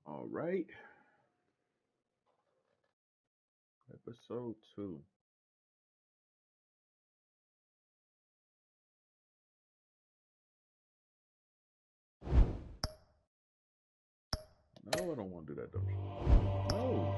All right, episode 2. No, I don't want to do that though. No,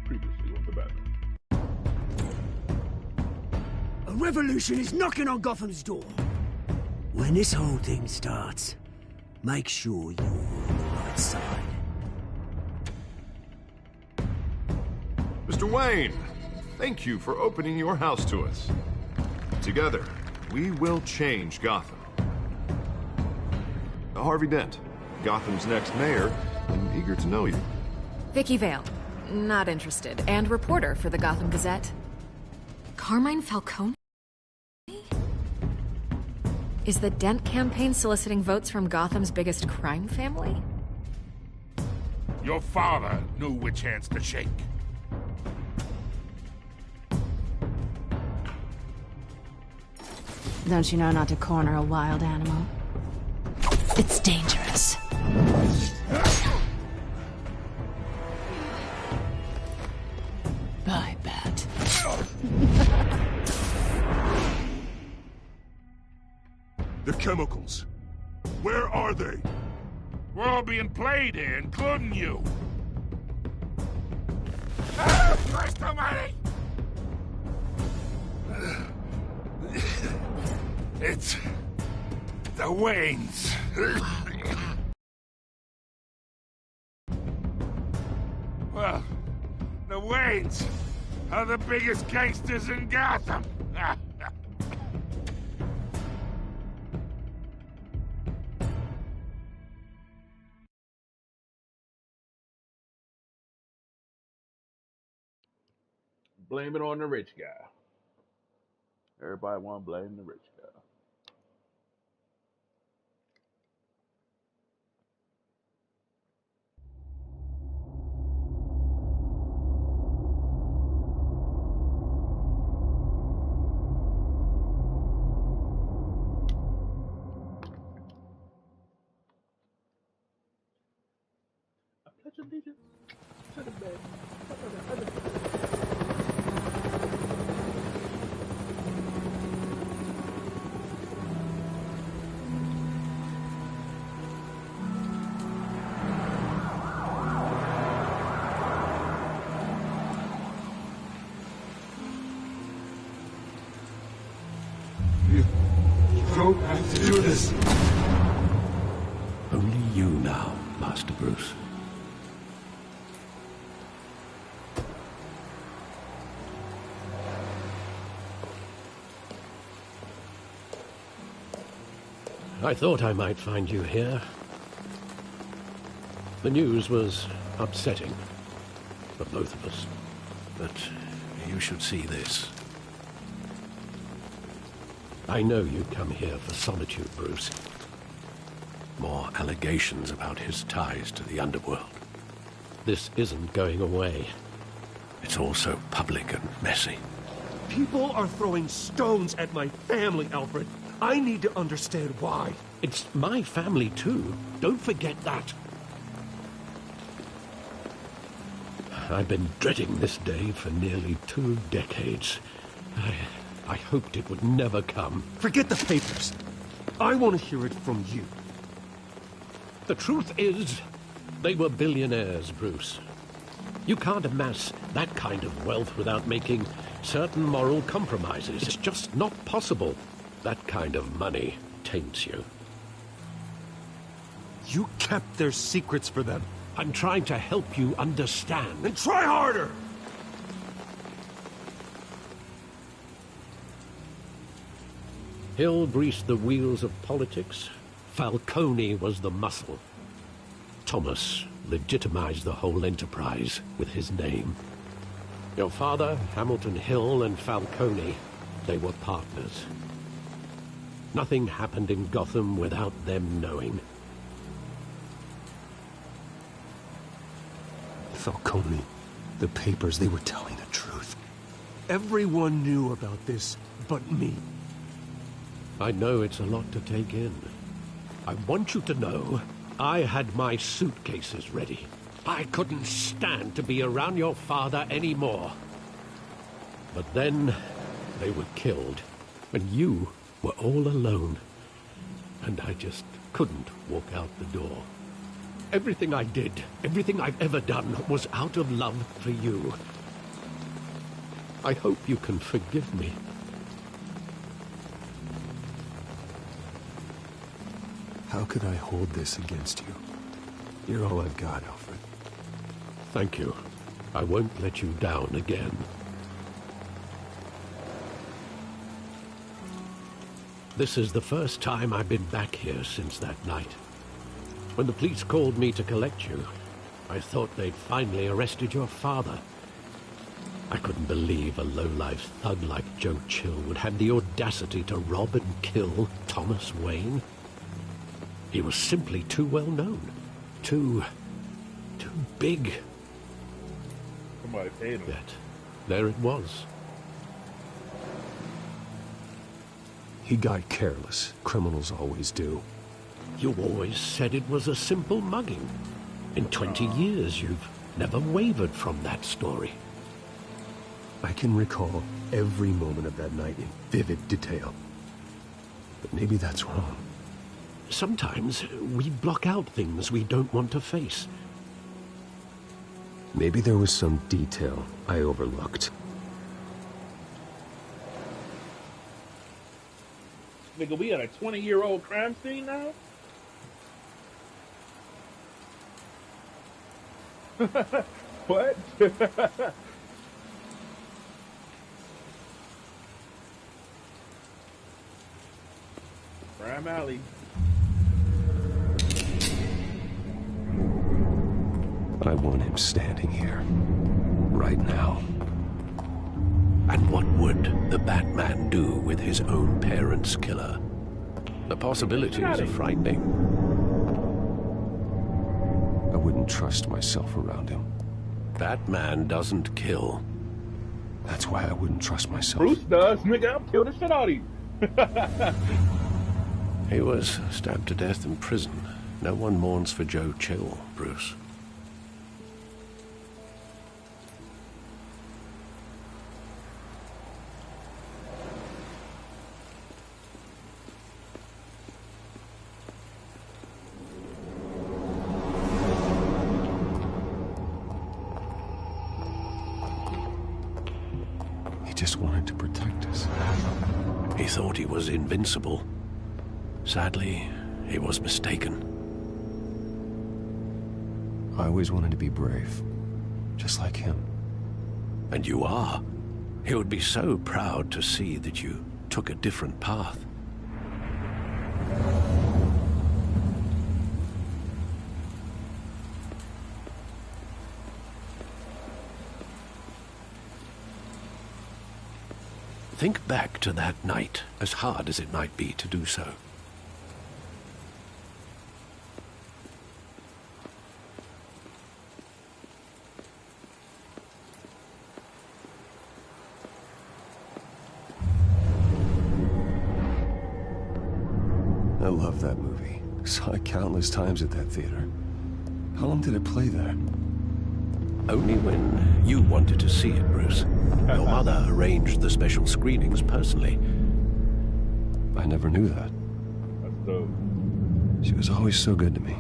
previously on the Batman. A revolution is knocking on Gotham's door. When this whole thing starts, make sure you're on the right side. Mr. Wayne, thank you for opening your house to us. Together, we will change Gotham. Harvey Dent, Gotham's next mayor, and eager to know you. Vicky Vale. Not interested. And reporter for the Gotham Gazette. Carmine Falcone? Is the Dent campaign soliciting votes from Gotham's biggest crime family? Your father knew which hands to shake. Don't you know not to corner a wild animal? It's dangerous. Bye, Bat. The chemicals. Where are they? We're all being played here, including you. Christ almighty! It's the Waynes. Well, the Waynes are the biggest gangsters in Gotham. Blame it on the rich guy. Everybody want to blame the rich guy. I pledge allegiance to the man. You don't have to do this. Only you now, Master Bruce. I thought I might find you here. The news was upsetting for both of us, but you should see this. I know you come here for solitude, Bruce. More allegations about his ties to the underworld. This isn't going away. It's all so public and messy. People are throwing stones at my family, Alfred. I need to understand why. It's my family, too. Don't forget that. I've been dreading this day for nearly 2 decades. I hoped it would never come. Forget the papers. I want to hear it from you. The truth is, they were billionaires, Bruce. You can't amass that kind of wealth without making certain moral compromises. It's just not possible. That kind of money taints you. You kept their secrets for them. I'm trying to help you understand. Then try harder! Hill greased the wheels of politics. Falcone was the muscle. Thomas legitimized the whole enterprise with his name. Your father, Hamilton Hill, and Falcone, they were partners. Nothing happened in Gotham without them knowing. Falcone, the papers, they were telling the truth. Everyone knew about this but me. I know it's a lot to take in. I want you to know I had my suitcases ready. I couldn't stand to be around your father anymore. But then they were killed, and you were all alone. And I just couldn't walk out the door. Everything I did, everything I've ever done, was out of love for you. I hope you can forgive me. How could I hold this against you? You're all I've got, Alfred. Thank you. I won't let you down again. This is the first time I've been back here since that night. When the police called me to collect you, I thought they'd finally arrested your father. I couldn't believe a low-life thug like Joe Chill would have the audacity to rob and kill Thomas Wayne. He was simply too well known. Too big. Somebody paid him. Yet, there it was. He got careless. Criminals always do. You always said it was a simple mugging. In 20 years, you've never wavered from that story. I can recall every moment of that night in vivid detail. But maybe that's wrong. Sometimes we block out things we don't want to face. Maybe there was some detail I overlooked. Nigga, we at a 20-year-old crime scene now? What? Crime Alley. I want him standing here. Right now. And what would the Batman do with his own parents' killer? The possibilities are frightening. I wouldn't trust myself around him. Batman doesn't kill. That's why I wouldn't trust myself. Bruce does, nigga. I'll kill the shit out of you. He was stabbed to death in prison. No one mourns for Joe Chill, Bruce. He just wanted to protect us. He thought he was invincible. Sadly, he was mistaken. I always wanted to be brave. Just like him. And you are. He would be so proud to see that you took a different path. Think back to that night, as hard as it might be to do so. I love that movie. Saw it countless times at that theater. How long did it play there? Only when you wanted to see it, Bruce. Your mother arranged the special screenings personally. I never knew that. That's dope. She was always so good to me.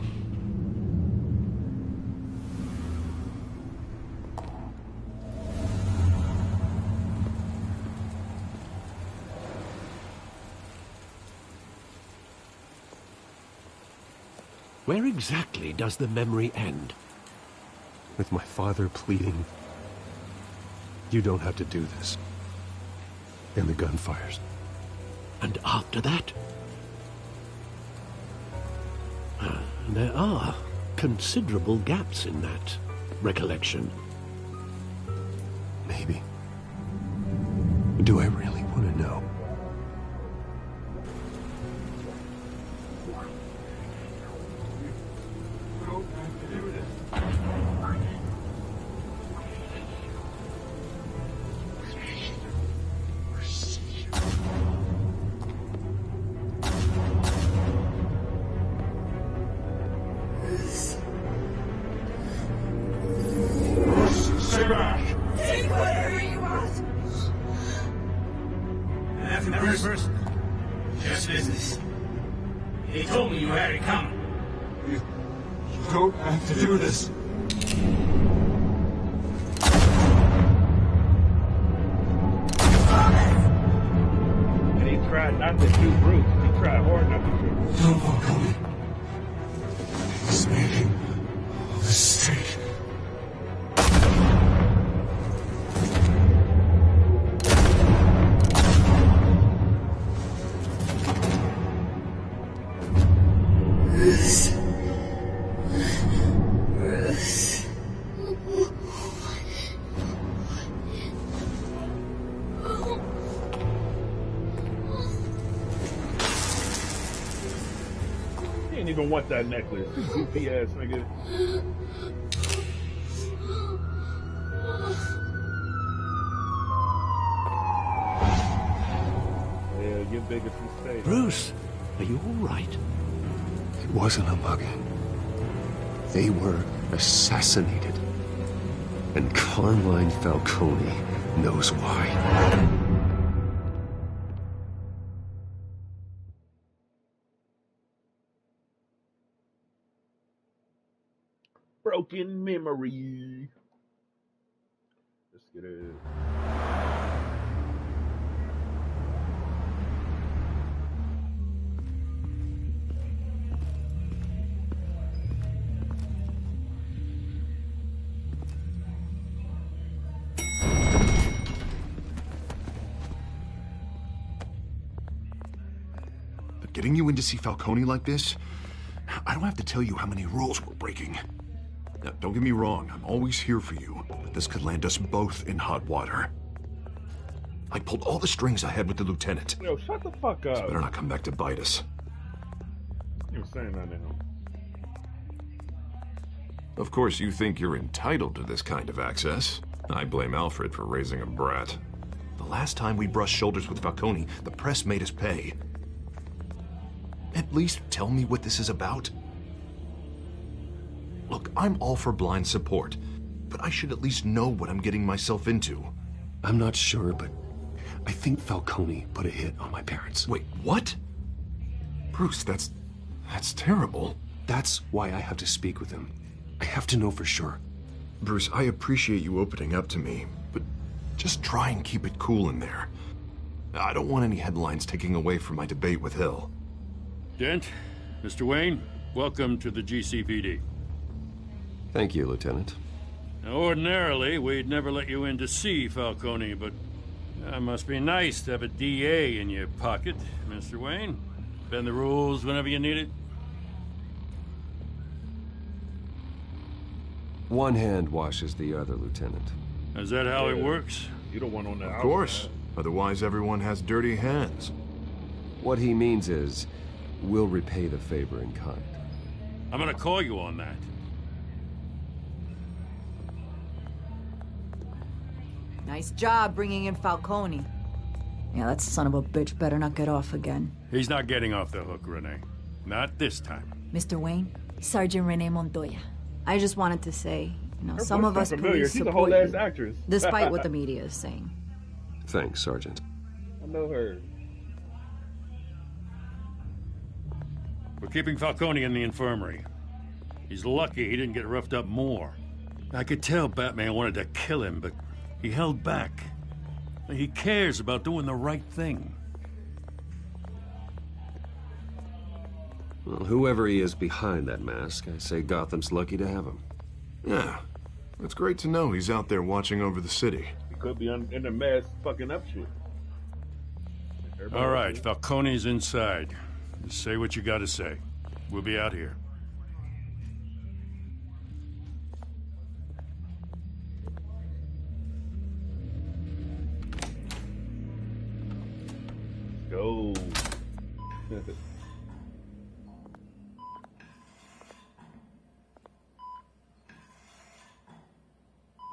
Where exactly does the memory end? with my father pleading, "You don't have to do this." And the gun fires. And after that? There are considerable gaps in that recollection. Maybe. Do I really want to know? He told me you had it coming. You don't have to do this. And he tried not to shoot Bruce. He tried hard not to shoot Bruce. No, Falcone. He's making a mistake. He didn't even want that necklace. You goofy ass nigga. Yeah, your biggest mistake. Bruce, are you all right? It wasn't a mugging. They were assassinated. And Carmine Falcone knows why. Broken memory. Let's get it. But getting you in to see Falcone like this, I don't have to tell you how many rules we're breaking. Now, don't get me wrong, I'm always here for you, but this could land us both in hot water. I pulled all the strings I had with the lieutenant. Yo, shut the fuck up. Better not come back to bite us. You were saying that to him. Of course, you think you're entitled to this kind of access. I blame Alfred for raising a brat. The last time we brushed shoulders with Falcone, the press made us pay. At least tell me what this is about. Look, I'm all for blind support, but I should at least know what I'm getting myself into. I'm not sure, but I think Falcone put a hit on my parents. Wait, what? Bruce, that's terrible. That's why I have to speak with him. I have to know for sure. Bruce, I appreciate you opening up to me, but just try and keep it cool in there. I don't want any headlines taking away from my debate with Hill. Dent, Mr. Wayne, welcome to the GCPD. Thank you, Lieutenant. Now, ordinarily, we'd never let you in to see Falcone, but it must be nice to have a DA in your pocket, Mr. Wayne. Bend the rules whenever you need it. One hand washes the other, Lieutenant. Is that how it works? You don't want on the Of course. Otherwise, everyone has dirty hands. What he means is, we'll repay the favor in kind. I'm gonna call you on that. Nice job bringing in Falcone. Yeah, that son of a bitch better not get off again. He's not getting off the hook, Renee. Not this time. Mr. Wayne, Sergeant Renee Montoya. I just wanted to say, Her some voice of us sounds familiar. police She's a support whole ass you, actress. despite what the media is saying. Thanks, Sergeant. I know her. We're keeping Falcone in the infirmary. He's lucky he didn't get roughed up more. I could tell Batman wanted to kill him, but he held back. He cares about doing the right thing. Well, whoever he is behind that mask, I say Gotham's lucky to have him. Yeah. It's great to know he's out there watching over the city. He could be in the mess, fucking up shit. All right, Falcone's inside. Just say what you gotta say. We'll be out here. Go.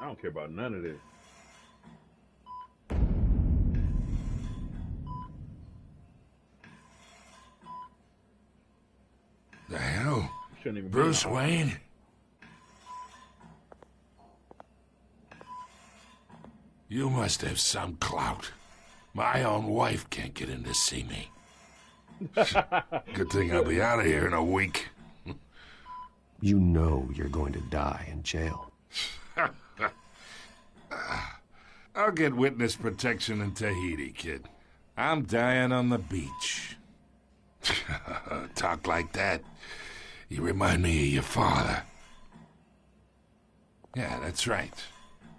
I don't care about none of this. The hell? Shouldn't even Bruce be Wayne? You must have some clout. My own wife can't get in to see me. Good thing I'll be out of here in a week. You know you're going to die in jail. I'll get witness protection in Tahiti, kid. I'm dying on the beach. Talk like that. You remind me of your father. Yeah, that's right.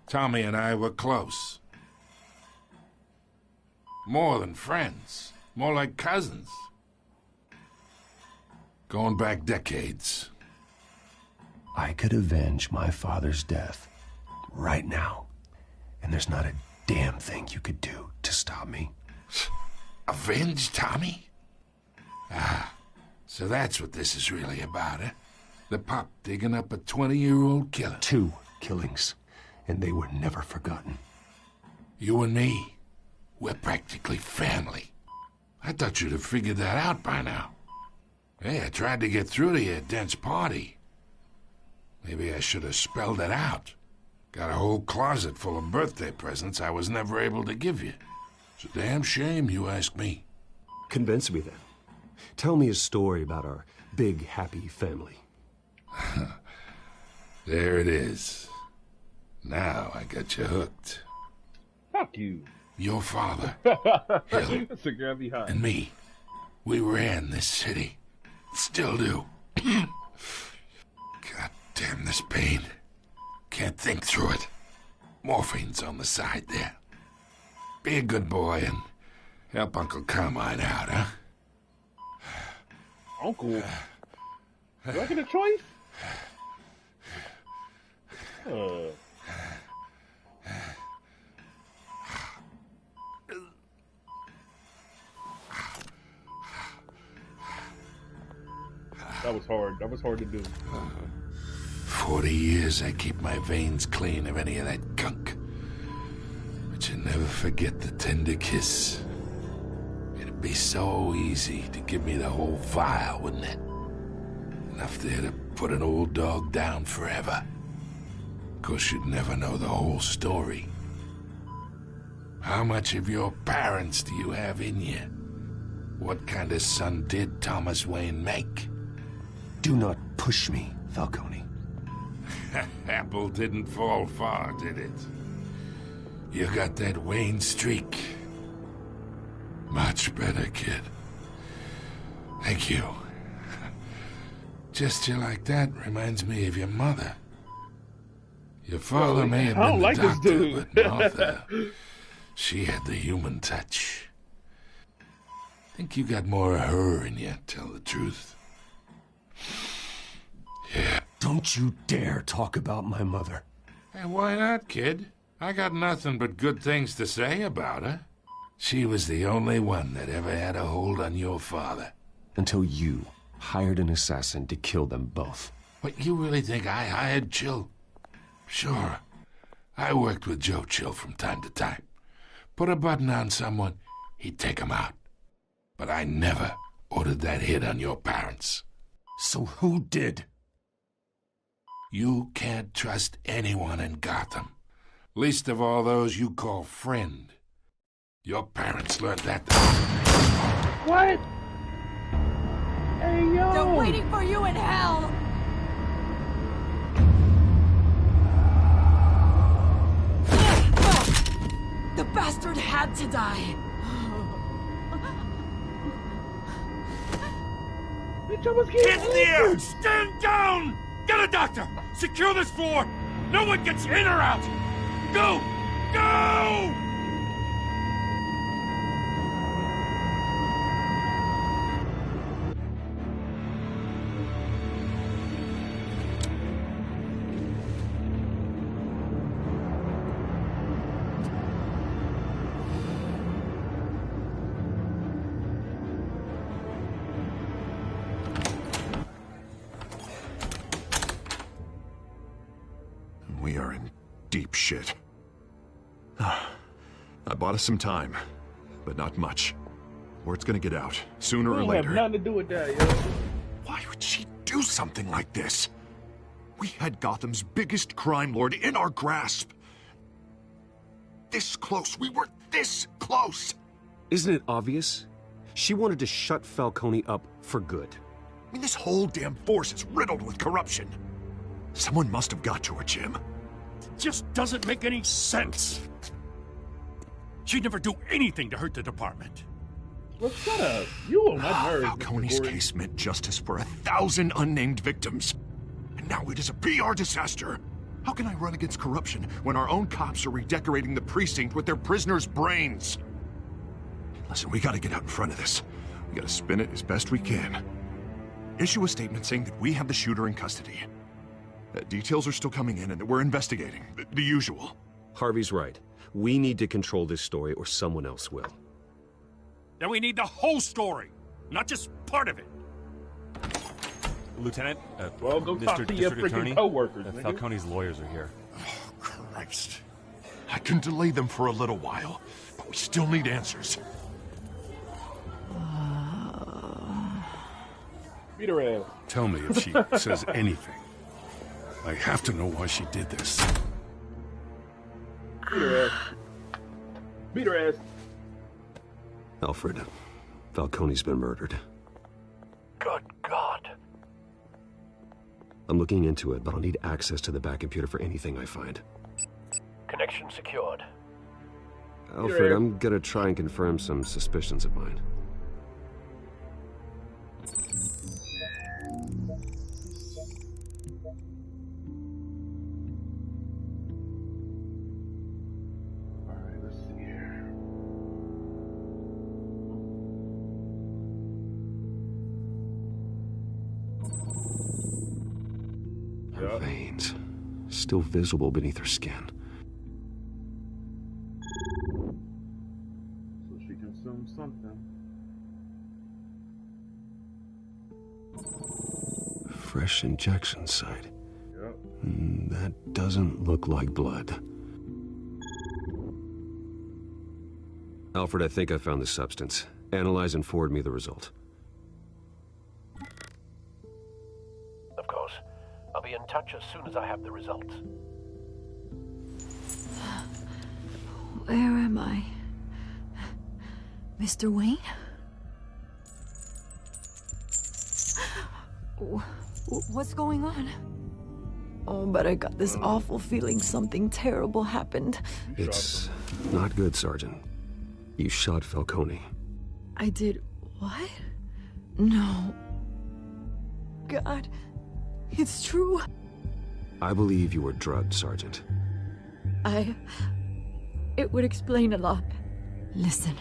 Tommy and I were close. More than friends. More like cousins. Going back decades. I could avenge my father's death right now. And there's not a damn thing you could do to stop me. Avenge Tommy? Ah, so that's what this is really about, eh? The pup digging up a 20-year-old killer. 2 killings, and they were never forgotten. You and me, we're practically family. I thought you'd have figured that out by now. Hey, I tried to get through to you at Dent's party. Maybe I should have spelled it out. Got a whole closet full of birthday presents I was never able to give you. It's a damn shame you ask me. Convince me then. Tell me a story about our big, happy family. There it is. Now I got you hooked. Fuck you. Your father, Hill, That's the guy behind. and me, we ran this city. Still do. God damn this pain. Can't think through it. Morphine's on the side there. Be a good boy and help Uncle Carmine out, huh? Uncle? Do I get a choice? That was hard. That was hard to do. 40 years I keep my veins clean of any of that gunk. But you never forget the tender kiss. It'd be so easy to give me the whole vial, wouldn't it? Enough there to put an old dog down forever. Of course, you'd never know the whole story. How much of your parents do you have in you? What kind of son did Thomas Wayne make? Do not push me, Falcone. Apple didn't fall far, did it? You got that Wayne streak. Much better, kid. Thank you. Gesture like that reminds me of your mother. Your father may have been the doctor, but Martha, she had the human touch. Think you got more of her in you, tell the truth. Yeah. Don't you dare talk about my mother. Hey, why not, kid? I got nothing but good things to say about her. She was the only one that ever had a hold on your father. Until you hired an assassin to kill them both. What, you really think I hired Chill? Sure. I worked with Joe Chill from time to time. Put a button on someone, he'd take him out. But I never ordered that hit on your parents. So who did? You can't trust anyone in Gotham. Least of all those you call friend. Your parents learned that. What? Hey, yo! They're waiting for you in hell! The bastard had to die. Bitch, I was getting Get in the air! Stand down! Get a doctor! Secure this floor! No one gets in or out! Go! Go! We are in deep shit. I bought us some time, but not much. Word's gonna get out, sooner or Don't later. have nothing to do with that, yo. Why would she do something like this? We had Gotham's biggest crime lord in our grasp. This close. We were this close. Isn't it obvious? She wanted to shut Falcone up for good. I mean, this whole damn force is riddled with corruption. Someone must have got to her, Jim. It just doesn't make any sense. She'd never do anything to hurt the department. Well, shut up. You on my nerves. Falcone's case meant justice for 1,000 unnamed victims. And now it is a PR disaster. How can I run against corruption when our own cops are redecorating the precinct with their prisoners' brains? Listen, we gotta get out in front of this. We gotta spin it as best we can. Issue a statement saying that we have the shooter in custody. Details are still coming in and that we're investigating. The usual. Harvey's right. We need to control this story or someone else will. Then we need the whole story, not just part of it. Lieutenant, well, go talk to your freaking coworkers, nigga. Falcone's lawyers are here. Oh, Christ. I can delay them for a little while, but we still need answers. Beat her ass. Tell me if she says anything. I have to know why she did this. Beat her ass. Beat her ass. Alfred, Falcone's been murdered. Good God. I'm looking into it, but I'll need access to the back computer for anything I find. Connection secured. Alfred, I'm gonna try and confirm some suspicions of mine. Alright, let's see here. Her veins, still visible beneath her skin. So she consumed something. Fresh injection site. Yep. That doesn't look like blood. Alfred, I think I found the substance. Analyze and forward me the result. Of course. I'll be in touch as soon as I have the results. Where am I? Mr. Wayne? What's going on? Oh, but I got this awful feeling something terrible happened. It's not good, Sergeant. You shot Falcone. I did what? No. God, it's true. I believe you were drugged, Sergeant. It would explain a lot. Listen,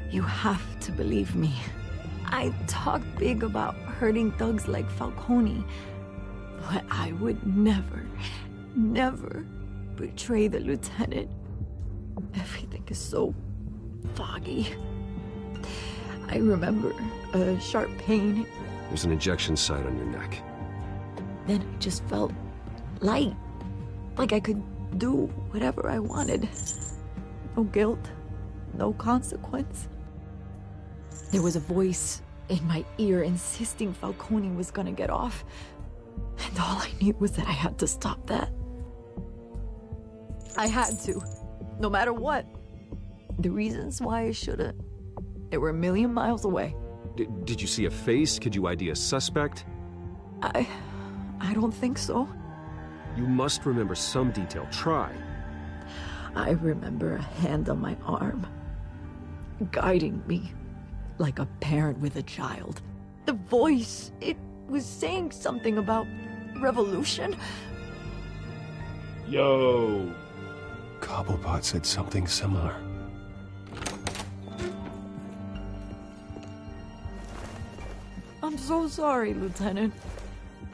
you have to believe me. I talk big about hurting thugs like Falcone, but I would never, never betray the lieutenant. Everything is so foggy. I remember a sharp pain. There's an injection site on your neck. Then I just felt light, like I could do whatever I wanted. No guilt, no consequence. There was a voice in my ear insisting Falcone was gonna get off, and all I knew was that I had to stop that. I had to, no matter what. The reasons why I shouldn't, they were a million miles away. Did you see a face? Could you ID a suspect? I don't think so. You must remember some detail. Try. I remember a hand on my arm, guiding me like a parent with a child. The voice, it was saying something about revolution. Yo. Cobblepot said something similar. I'm so sorry, Lieutenant.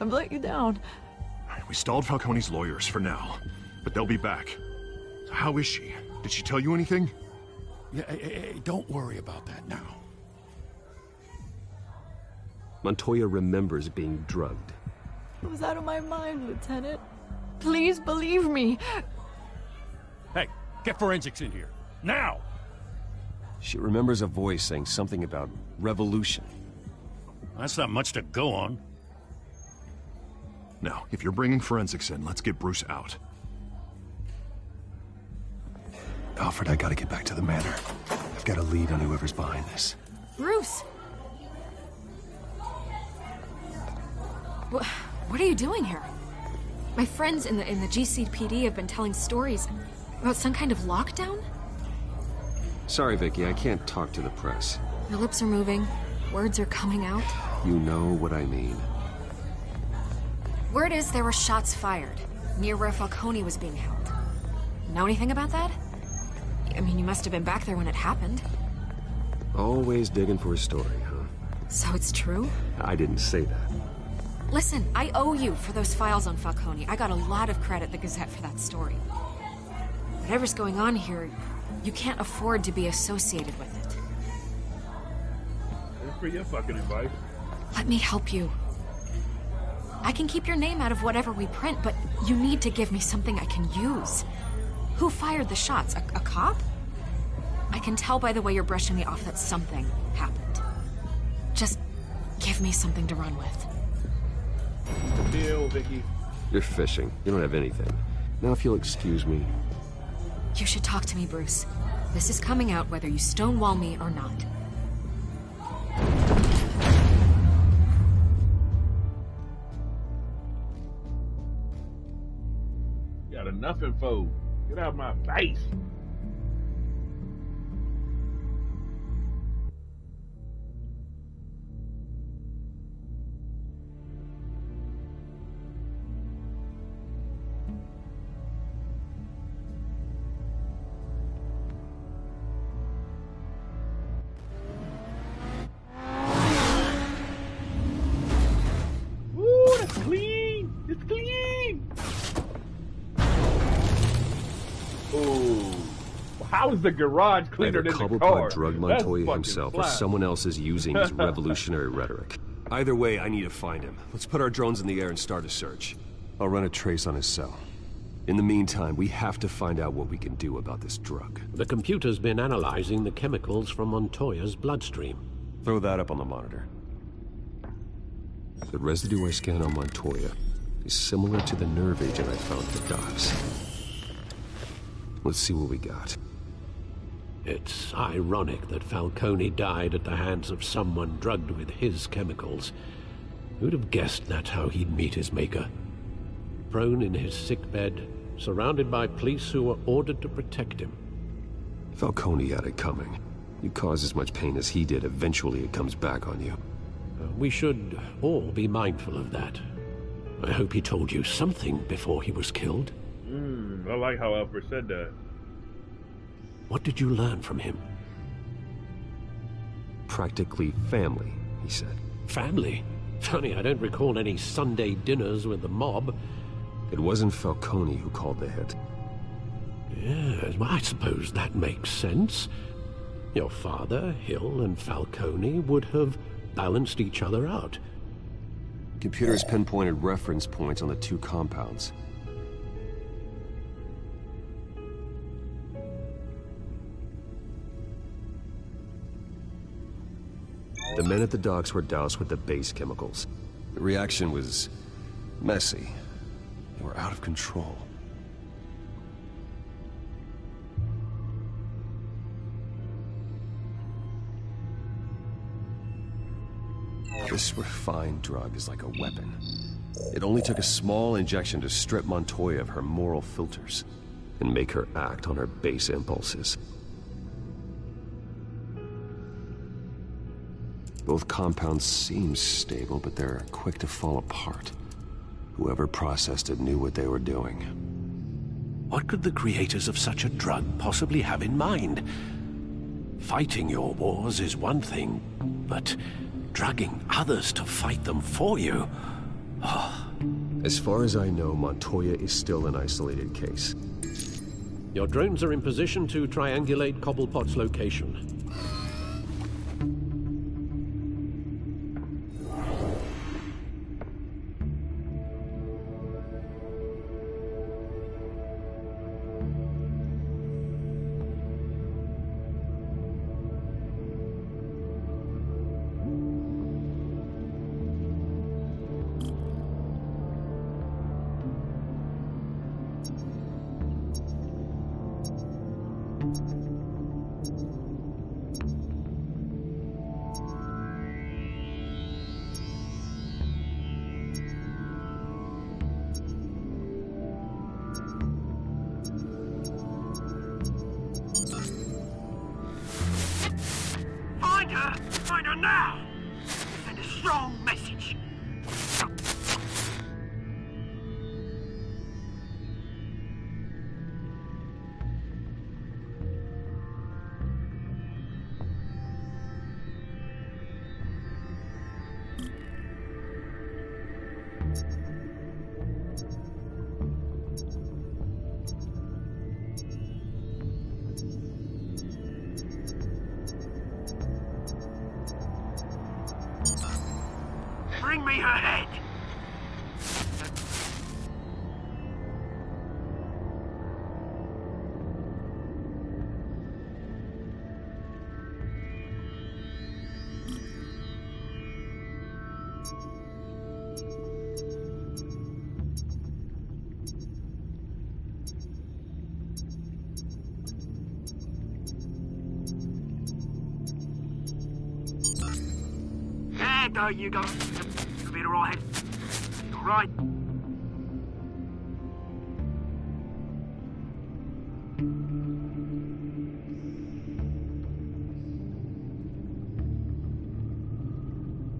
I've let you down. We stalled Falcone's lawyers for now, but they'll be back. So how is she? Did she tell you anything? Yeah, hey, don't worry about that now. Montoya remembers being drugged. I was out of my mind, Lieutenant. Please believe me. Hey, get forensics in here. Now! She remembers a voice saying something about revolution. That's not much to go on. Now, if you're bringing forensics in, let's get Bruce out. Alfred, I gotta get back to the manor. I've got a lead on whoever's behind this. Bruce! What are you doing here? My friends in the GCPD have been telling stories about some kind of lockdown? Sorry, Vicky, I can't talk to the press. Your lips are moving. Words are coming out. You know what I mean. Word is there were shots fired near where Falcone was being held. Know anything about that? I mean, you must have been back there when it happened. Always digging for a story, huh? So it's true? I didn't say that. Listen, I owe you for those files on Falcone. I got a lot of credit at the Gazette for that story. Whatever's going on here, you can't afford to be associated with it. Thanks for your fucking advice. Let me help you. I can keep your name out of whatever we print, but you need to give me something I can use. Who fired the shots? A cop? I can tell by the way you're brushing me off that something happened. Just give me something to run with. Deal, Vicky. You're fishing. You don't have anything. Now, if you'll excuse me. You should talk to me, Bruce. This is coming out whether you stonewall me or not. Got enough info. Get out of my face. Ooh, that's clean. It's clean. Ooh. How is the garage cleaner Either than the car? Cobblepot drugged That's Montoya fucking himself, or fly. someone else is using his revolutionary rhetoric. Either way, I need to find him. Let's put our drones in the air and start a search. I'll run a trace on his cell. In the meantime, we have to find out what we can do about this drug. The computer's been analyzing the chemicals from Montoya's bloodstream. Throw that up on the monitor. The residue I scanned on Montoya is similar to the nerve agent I found at the docks. Let's see what we got. It's ironic that Falcone died at the hands of someone drugged with his chemicals. Who'd have guessed that's how he'd meet his maker? Prone in his sickbed, surrounded by police who were ordered to protect him. Falcone had it coming. You cause as much pain as he did, eventually it comes back on you. We should all be mindful of that. I hope he told you something before he was killed. I like how Alfred said that. What did you learn from him? Practically family, he said. Family? Funny, I don't recall any Sunday dinners with the mob. It wasn't Falcone who called the hit. Yes, well, I suppose that makes sense. Your father, Hill, and Falcone would have balanced each other out. Computers pinpointed reference points on the two compounds. The men at the docks were doused with the base chemicals. The reaction was messy. They were out of control. This refined drug is like a weapon. It only took a small injection to strip Montoya of her moral filters and make her act on her base impulses. Both compounds seem stable, but they're quick to fall apart. Whoever processed it knew what they were doing. What could the creators of such a drug possibly have in mind? Fighting your wars is one thing, but drugging others to fight them for you? Oh. As far as I know, Montoya is still an isolated case. Your drones are in position to triangulate Cobblepot's location. Find her now! Send a strong message. Bring me her head! There you go. You'll be all right. All right.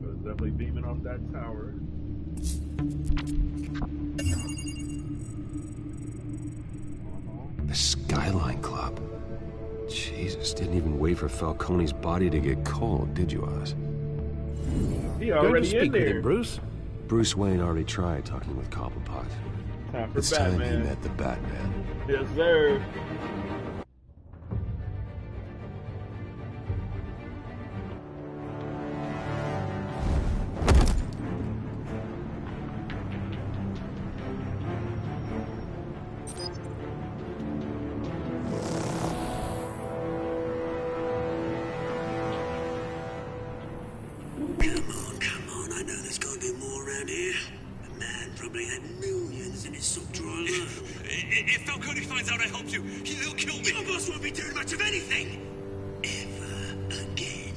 There's definitely beaming off that tower. The Skyline Club. Jesus, didn't even wait for Falcone's body to get cold, did you, Oz? He already speak in there. with him, Bruce. Bruce Wayne already tried talking with Cobblepot. Time for It's time he Batman. met the Batman. Yes, sir. Come on, I know there's gonna be more around here. The man probably had millions in his sock drawer alone. If Falcone finds out I helped you, he'll kill me. Your boss won't be doing much of anything! Ever again.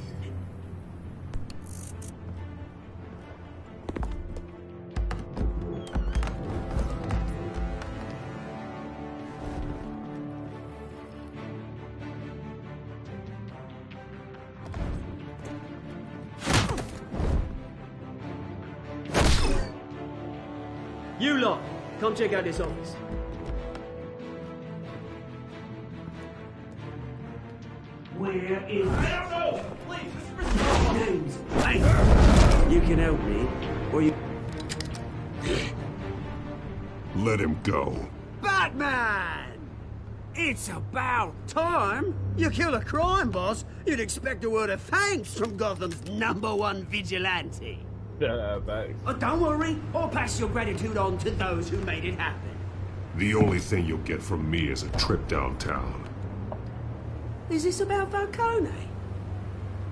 You lot, come check out this office. Where is... I don't know! Please, Mr. Names? Hey! You can help me, or you... Let him go. Batman! It's about time. You kill a crime boss, you'd expect a word of thanks from Gotham's #1 vigilante. Thanks. Oh, don't worry, I'll pass your gratitude on to those who made it happen. The only thing you'll get from me is a trip downtown. Is this about Falcone?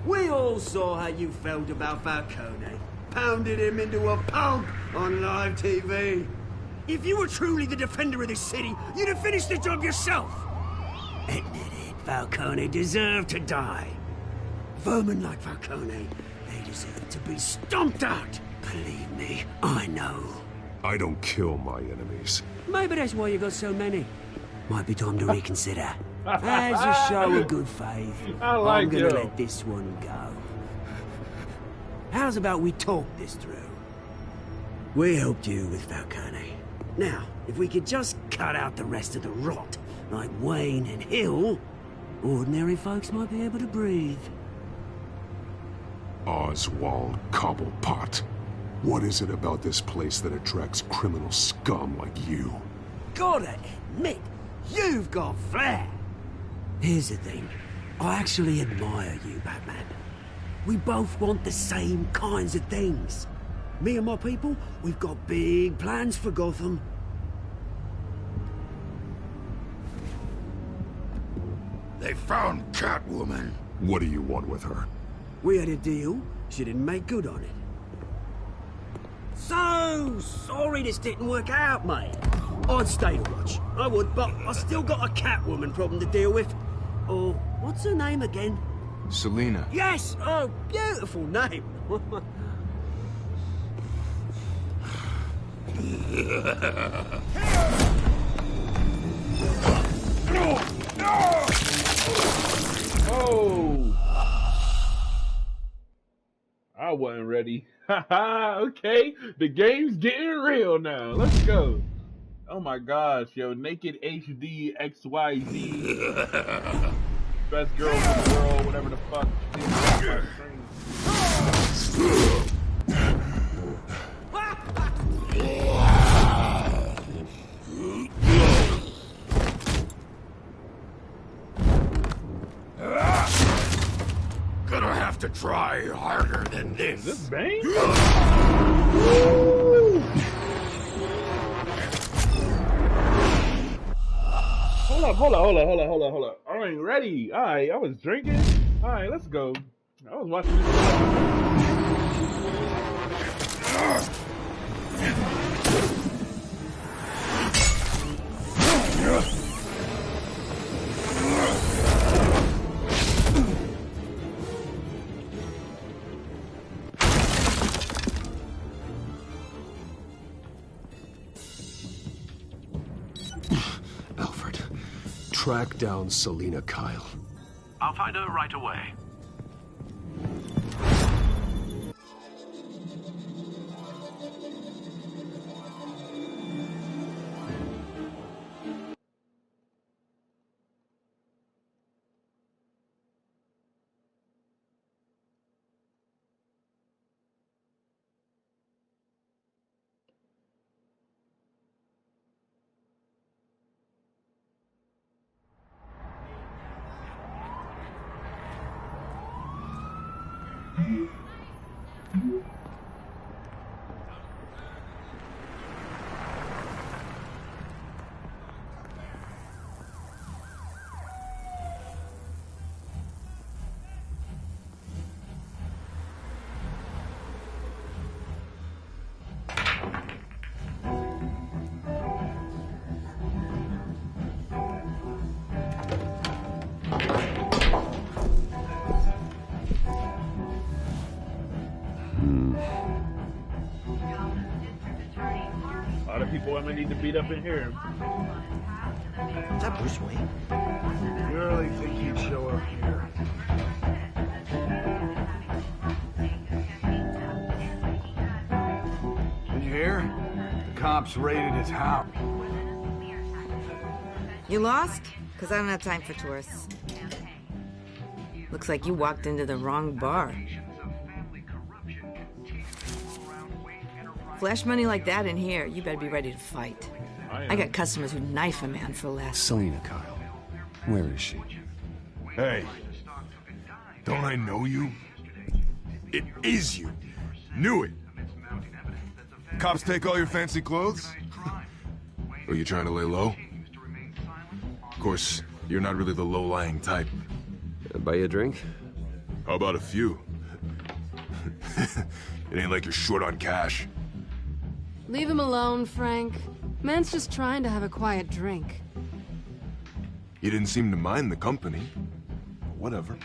We all saw how you felt about Falcone. Pounded him into a pulp on live TV. If you were truly the defender of this city, you'd have finished the job yourself. Admit it, Falcone deserved to die. Vermin like Falcone, they deserve to be stomped out. Believe me, I know. I don't kill my enemies. Maybe that's why you got so many. Might be time to reconsider. As a show of good faith, I'm gonna let this one go. How's about we talk this through? We helped you with Falcone. Now, If we could just cut out the rest of the rot, like Wayne and Hill, ordinary folks might be able to breathe. Oswald Cobblepot. What is it about this place that attracts criminal scum like you? Gotta admit, you've got flair. Here's the thing. I actually admire you, Batman. We both want the same kinds of things. Me and my people, we've got big plans for Gotham. They found Catwoman. What do you want with her? We had a deal. She didn't make good on it. So sorry this didn't work out, mate. I'd stay to watch. I would, but I still got a Catwoman problem to deal with. Oh, what's her name again? Selina. Yes! Oh, beautiful name. Oh! I wasn't ready. Haha, okay. The game's getting real now. Let's go. Oh my gosh, yo. Naked HD XYZ. Best girl in the world, whatever the fuck. Gonna have to try harder than this. Is this Bane? Hold up. I ain't ready. Alright, I was drinking. Alright, let's go. I was watching this. Track down Selina Kyle. I'll find her right away. A lot of people I'm gonna need to beat up in here. Is that Bruce Wayne? You really think he'd show up here? Did you hear? The cops raided his house. You lost? Because I don't have time for tourists. Looks like you walked into the wrong bar. Flash money like that in here, you better be ready to fight. I got customers who knife a man for less. Selina Kyle. Where is she? Hey, don't I know you? It is you. Knew it. Cops take all your fancy clothes? Are you trying to lay low? Of course, you're not really the low-lying type. Buy you a drink? How about a few? It ain't like you're short on cash. Leave him alone, Frank. Man's just trying to have a quiet drink. You didn't seem to mind the company. Whatever.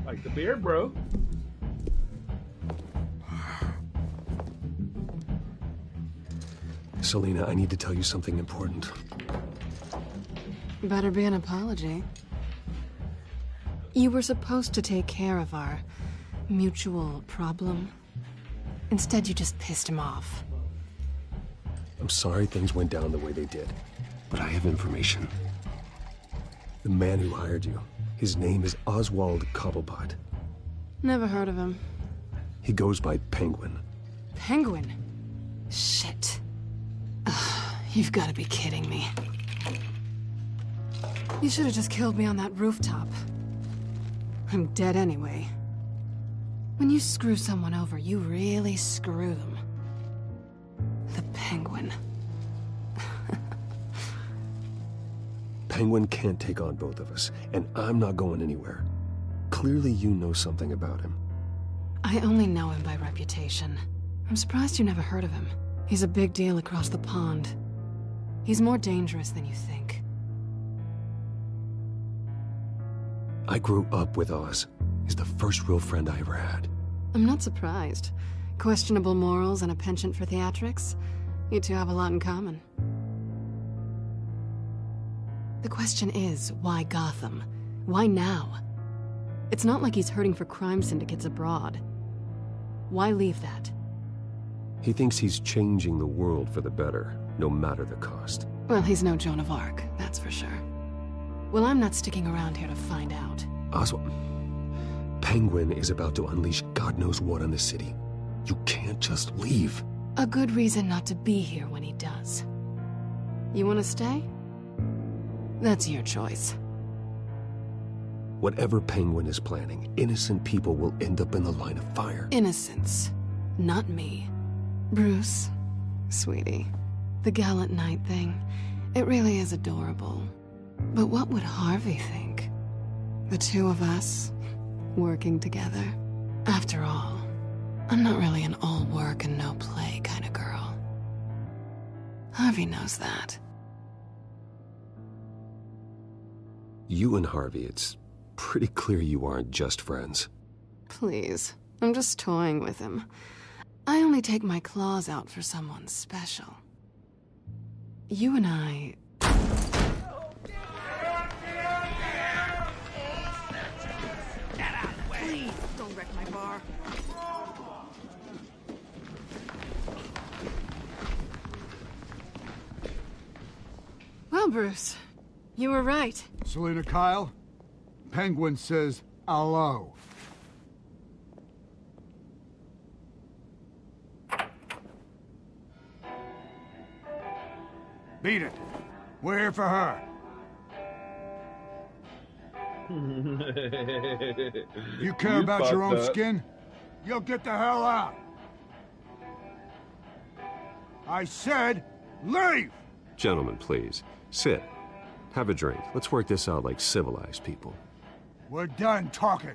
Like the beer, bro. Selina, I need to tell you something important. Better be an apology. You were supposed to take care of our mutual problem. Instead, you just pissed him off. I'm sorry things went down the way they did, but I have information. The man who hired you, his name is Oswald Cobblepot. Never heard of him. He goes by Penguin. Penguin? Shit. Ugh, you've got to be kidding me. You should have just killed me on that rooftop. I'm dead anyway. When you screw someone over, you really screw them. The Penguin. Penguin can't take on both of us, and I'm not going anywhere. Clearly you know something about him. I only know him by reputation. I'm surprised you never heard of him. He's a big deal across the pond. He's more dangerous than you think. I grew up with Oz. He's the first real friend I ever had. I'm not surprised. Questionable morals and a penchant for theatrics. You two have a lot in common. The question is, why Gotham? Why now? It's not like he's hurting for crime syndicates abroad. Why leave that? He thinks he's changing the world for the better, no matter the cost. Well, he's no Joan of Arc, that's for sure. Well, I'm not sticking around here to find out. Oswald, Penguin is about to unleash God knows what on the city. You can't just leave. A good reason not to be here when he does. You want to stay? That's your choice. Whatever Penguin is planning, innocent people will end up in the line of fire. Innocence. Not me. Bruce, sweetie, the gallant knight thing, it really is adorable. But what would Harvey think? The two of us, working together. After all, I'm not really an all work and no play kind of girl. Harvey knows that. You and Harvey, it's pretty clear you aren't just friends. Please, I'm just toying with him. I only take my claws out for someone special. You and I... Please, don't wreck my bar. Well, Bruce, you were right. Selina Kyle, Penguin says hello. Beat it. We're here for her. You care about your own skin? You'll get the hell out. I said, leave! Gentlemen, please. Sit. Have a drink. Let's work this out like civilized people. We're done talking.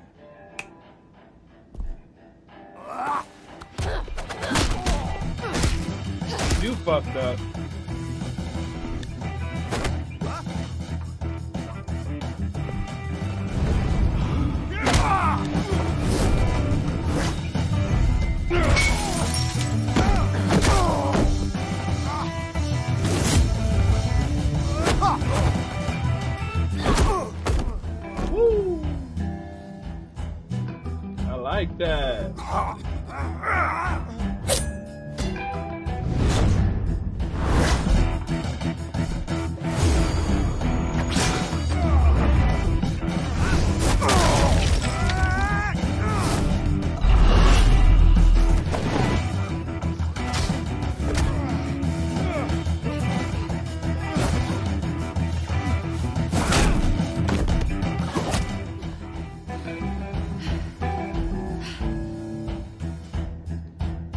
You fucked up. Woo! I like that.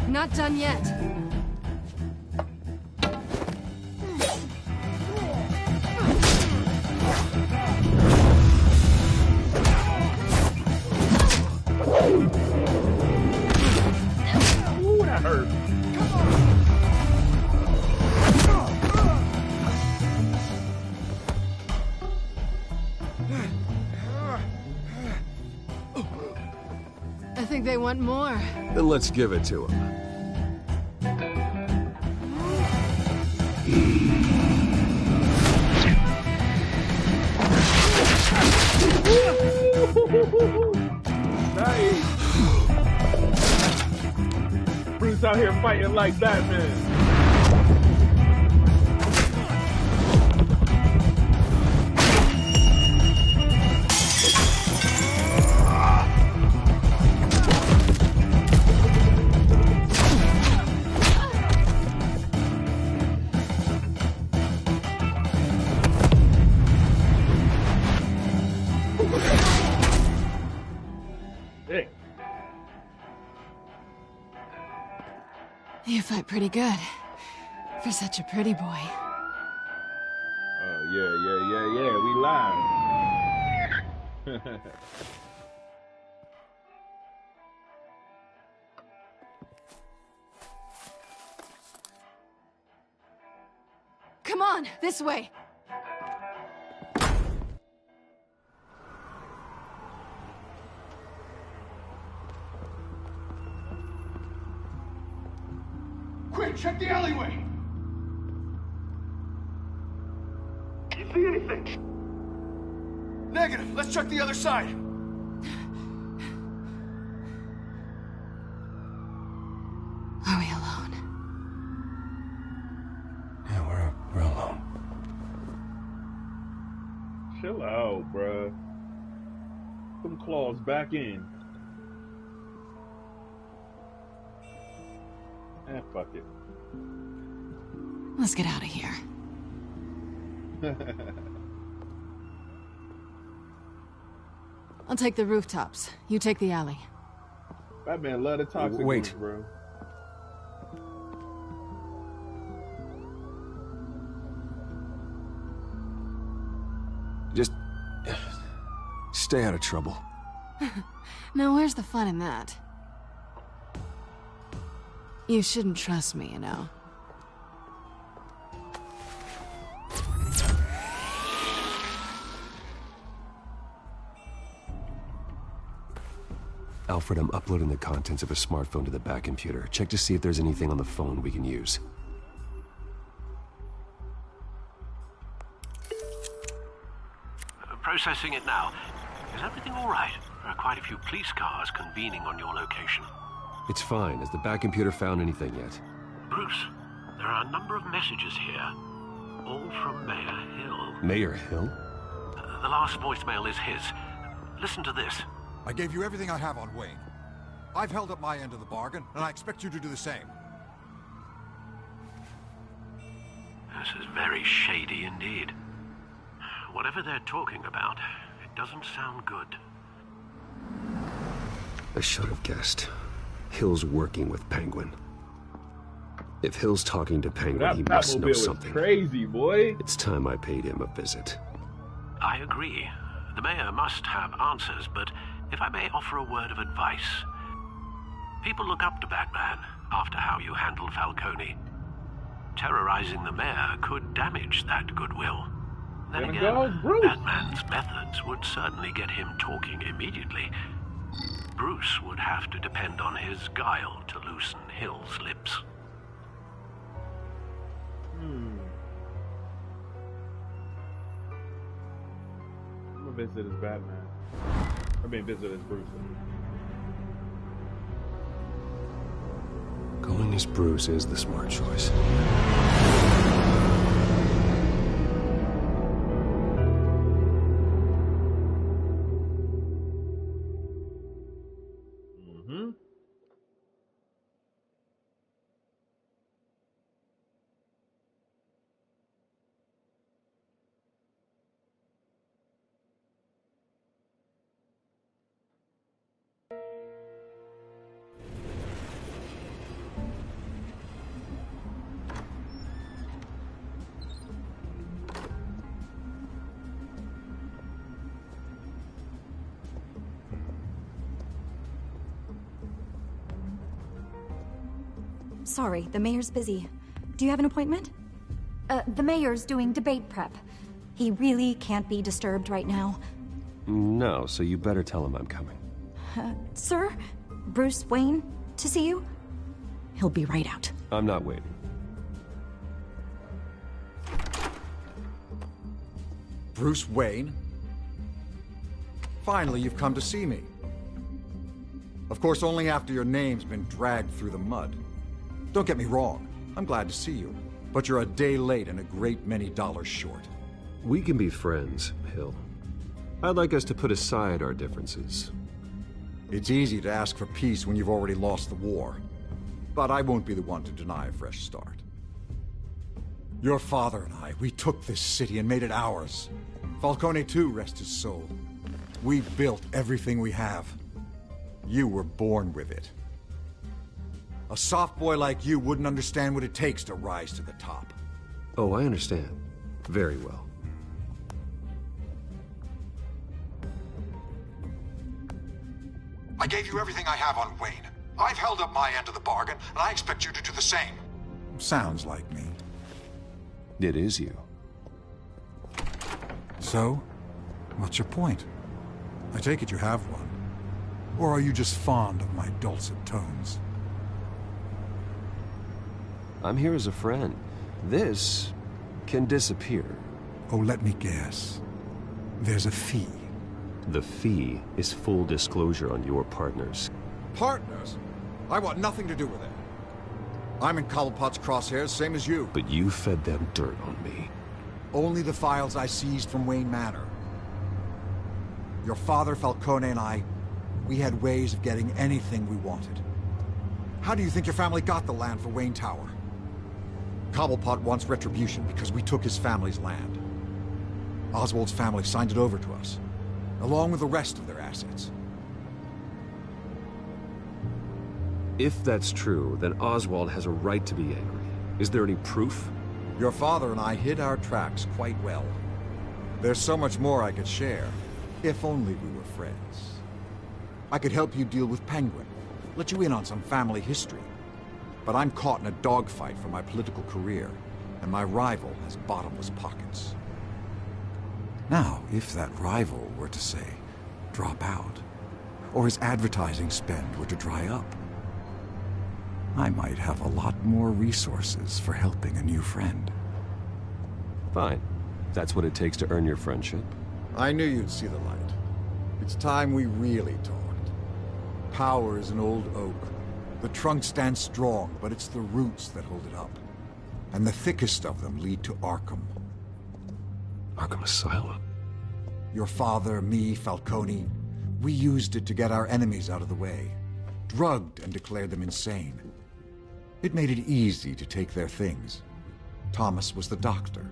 Not done yet. Ooh, that hurt. I think they want more. Then let's give it to him. Nice. Bruce out here fighting like Batman. You fight pretty good. For such a pretty boy. Oh, yeah. We live. Come on, this way. Quick, check the alleyway! You see anything? Negative. Let's check the other side. Are we alone? Yeah, we're alone. Chill out, bruh. Put them claws back in. Fuck it. Let's get out of here. I'll take the rooftops. You take the alley. Batman love the toxic Wait. ones, bro. Just stay out of trouble. Now, where's the fun in that? You shouldn't trust me, you know. Alfred, I'm uploading the contents of a smartphone to the back computer. Check to see if there's anything on the phone we can use. Processing it now. Is everything all right? There are quite a few police cars convening on your location. It's fine. Has the back computer found anything yet? Bruce, there are a number of messages here. All from Mayor Hill. Mayor Hill? The last voicemail is his. Listen to this. I gave you everything I have on Wayne. I've held up my end of the bargain, and I expect you to do the same. This is very shady indeed. Whatever they're talking about, it doesn't sound good. I should have guessed. Hill's working with Penguin. If Hill's talking to Penguin, That he must know Batmobile was something. crazy, boy. It's time I paid him a visit. I agree. The mayor must have answers, but if I may offer a word of advice. People look up to Batman after how you handled Falcone. Terrorizing the mayor could damage that goodwill. Then There again, goes Bruce. Batman's methods would certainly get him talking immediately. Bruce would have to depend on his guile to loosen Hill's lips. I'm gonna visit as Batman. I mean, visit as Bruce. Going as Bruce is the smart choice. Sorry, the mayor's busy. Do you have an appointment? The mayor's doing debate prep. He really can't be disturbed right now. No, so you better tell him I'm coming. Sir? Bruce Wayne to see you? He'll be right out. I'm not waiting. Bruce Wayne? Finally, you've come to see me. Of course, only after your name's been dragged through the mud. Don't get me wrong, I'm glad to see you. But you're a day late and a great many dollars short. We can be friends, Hill. I'd like us to put aside our differences. It's easy to ask for peace when you've already lost the war. But I won't be the one to deny a fresh start. Your father and I, we took this city and made it ours. Falcone too, rest his soul. We built everything we have. You were born with it. A soft boy like you wouldn't understand what it takes to rise to the top. Oh, I understand. Very well. I gave you everything I have on Wayne. I've held up my end of the bargain, and I expect you to do the same. Sounds like me. It is you. So, what's your point? I take it you have one. Or are you just fond of my dulcet tones? I'm here as a friend. This can disappear. Oh, let me guess. There's a fee. The fee is full disclosure on your partners. Partners? I want nothing to do with it. I'm in Cobblepot's crosshairs, same as you. But you fed them dirt on me. Only the files I seized from Wayne Manor. Your father, Falcone, and I, we had ways of getting anything we wanted. How do you think your family got the land for Wayne Tower? Cobblepot wants retribution because we took his family's land. Oswald's family signed it over to us, along with the rest of their assets. If that's true, then Oswald has a right to be angry. Is there any proof? Your father and I hid our tracks quite well. There's so much more I could share, if only we were friends. I could help you deal with Penguin, let you in on some family history. But I'm caught in a dogfight for my political career, and my rival has bottomless pockets. Now, if that rival were to, say, drop out, or his advertising spend were to dry up, I might have a lot more resources for helping a new friend. Fine. That's what it takes to earn your friendship. I knew you'd see the light. It's time we really talked. Power is an old oak. The trunk stands strong, but it's the roots that hold it up. And the thickest of them lead to Arkham. Arkham Asylum? Your father, me, Falcone, we used it to get our enemies out of the way. Drugged and declared them insane. It made it easy to take their things. Thomas was the doctor.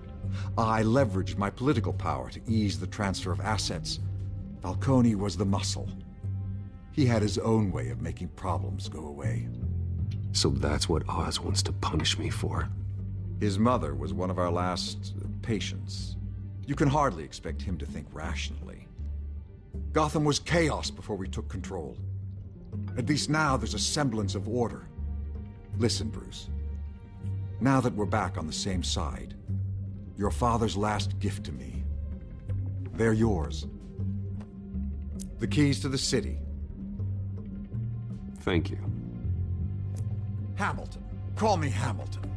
I leveraged my political power to ease the transfer of assets. Falcone was the muscle. He had his own way of making problems go away. So that's what Oz wants to punish me for? His mother was one of our last patients. You can hardly expect him to think rationally. Gotham was chaos before we took control. At least now there's a semblance of order. Listen, Bruce. Now that we're back on the same side, your father's last gift to me, they're yours. The keys to the city. Thank you. Hamilton. Call me Hamilton.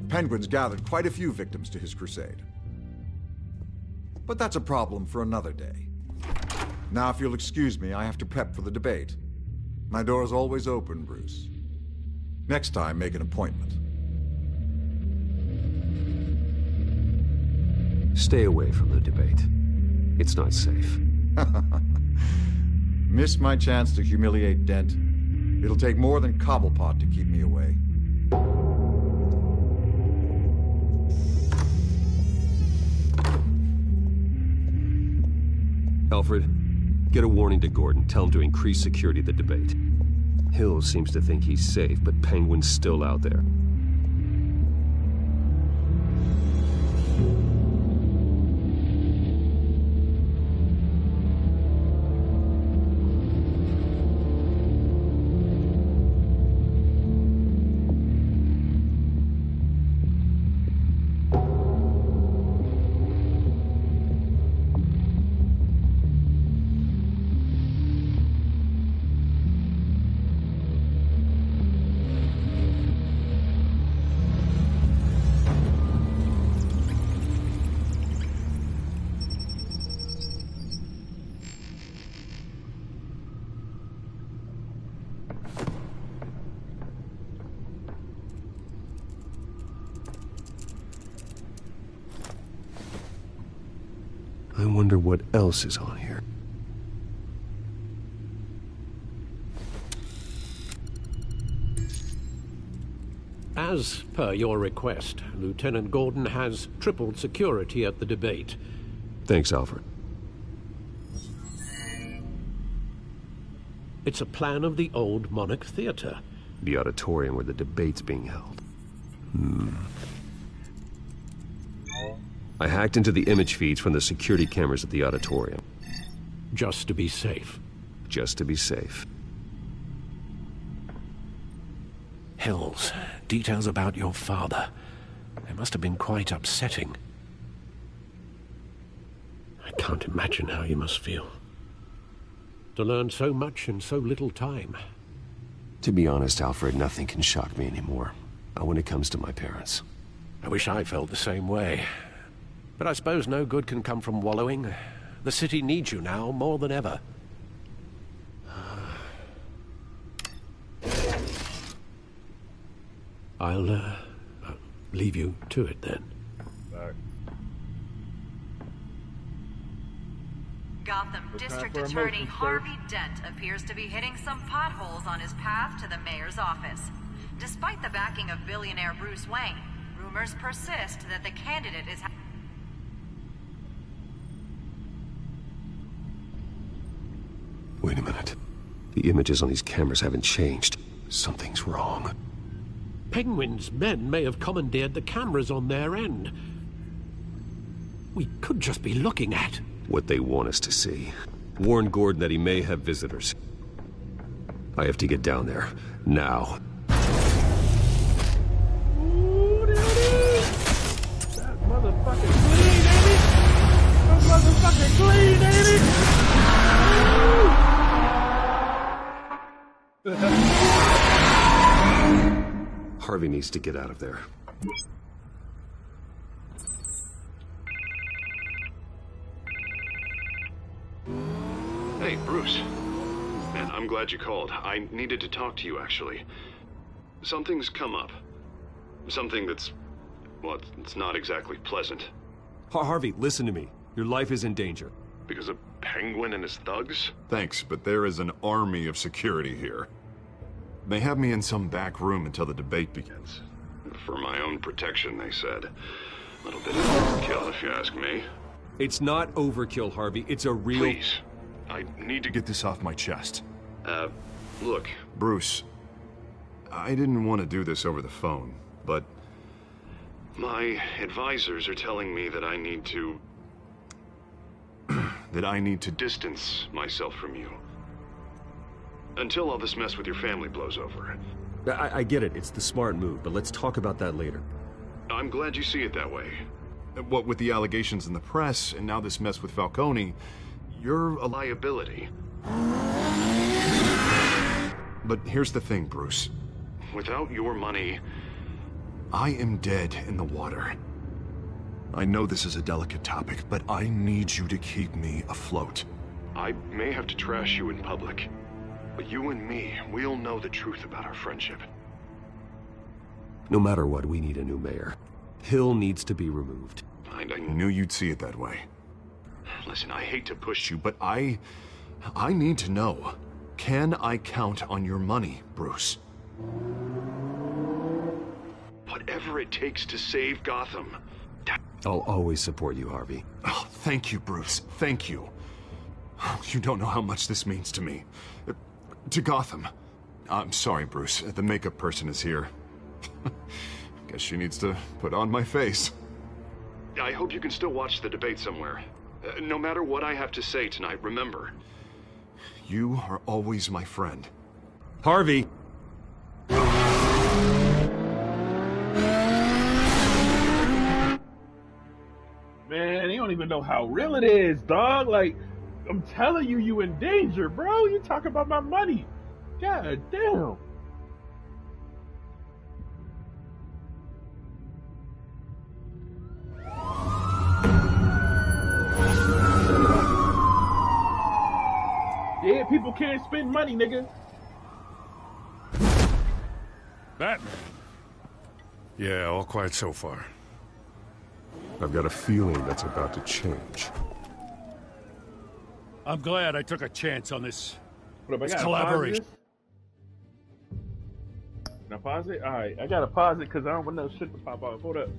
Penguin's gathered quite a few victims to his crusade. But that's a problem for another day. Now, if you'll excuse me, I have to prep for the debate. My door's always open, Bruce. Next time, make an appointment. Stay away from the debate. It's not safe. Miss my chance to humiliate Dent. It'll take more than Cobblepot to keep me away. Alfred, get a warning to Gordon. Tell him to increase security at the debate. Hill seems to think he's safe, but Penguin's still out there. I wonder what else is on here. As per your request, Lieutenant Gordon has tripled security at the debate. Thanks, Alfred. It's a plan of the old Monarch Theatre. The auditorium where the debate's being held. I hacked into the image feeds from the security cameras at the auditorium. Just to be safe. Just to be safe. Hills, details about your father. They must have been quite upsetting. I can't imagine how you must feel. To learn so much in so little time. To be honest, Alfred, nothing can shock me anymore. Not when it comes to my parents. I wish I felt the same way. But I suppose no good can come from wallowing. The city needs you now more than ever. I'll leave you to it then. Gotham District Attorney Harvey Dent appears to be hitting some potholes on his path to the mayor's office. Despite the backing of billionaire Bruce Wayne, rumors persist that the candidate is... Wait a minute. The images on these cameras haven't changed. Something's wrong. Penguin's men may have commandeered the cameras on their end. We could just be looking at... what they want us to see. Warn Gordon that he may have visitors. I have to get down there. Now. Ooh, there it is! That motherfucking clean, ain't it? That motherfucking clean, ain't it? Harvey needs to get out of there. Hey, Bruce. Man, I'm glad you called. I needed to talk to you, actually. Something's come up. Something that's... well, it's not exactly pleasant. Harvey, listen to me. Your life is in danger. Because of Penguin and his thugs? Thanks, but there is an army of security here. They have me in some back room until the debate begins. For my own protection, they said. A little bit of overkill, if you ask me. It's not overkill, Harvey. It's a real... Please. I need to Get this off my chest. Look. Bruce, I didn't want to do this over the phone, but... my advisors are telling me that I need to... that I need to distance myself from you. Until all this mess with your family blows over. I get it. It's the smart move, but let's talk about that later. I'm glad you see it that way. What with the allegations in the press, and now this mess with Falcone, you're a liability. But here's the thing, Bruce. Without your money... I am dead in the water. I know this is a delicate topic, but I need you to keep me afloat. I may have to trash you in public, but you and me, we'll know the truth about our friendship. No matter what, we need a new mayor. Hill needs to be removed. I knew you'd see it that way. Listen, I hate to push you, But I need to know. Can I count on your money, Bruce? whatever it takes to save Gotham. I'll always support you, Harvey. Oh, thank you, Bruce. Thank you. You don't know how much this means to me. To Gotham. I'm sorry, Bruce. The makeup person is here. Guess she needs to put on my face. I hope you can still watch the debate somewhere. No matter what I have to say tonight, remember. You are always my friend. Harvey! Man, you don't even know how real it is, dog. Like, I'm telling you, you in danger, bro. You talk about my money. God damn. Yeah, people can't spend money, nigga. Batman. Yeah, all quiet so far. I've got a feeling that's about to change. I'm glad I took a chance on this. What up, I This gotta collaboration. pause this? Can I pause it? Alright, I gotta pause it because I don't want no shit to pop off. Hold up.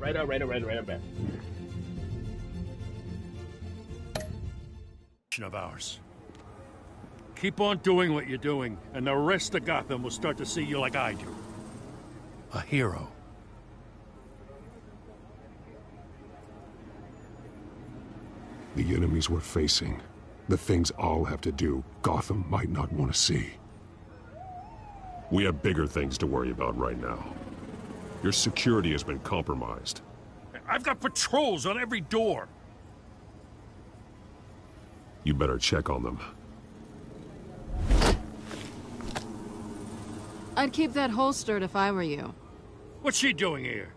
Alright, back. Of ours. Keep on doing what you're doing, and the rest of Gotham will start to see you like I do. A hero. The enemies we're facing, the things I'll have to do, Gotham might not want to see. We have bigger things to worry about right now. Your security has been compromised. I've got patrols on every door. You better check on them. I'd keep that holstered if I were you. What's she doing here?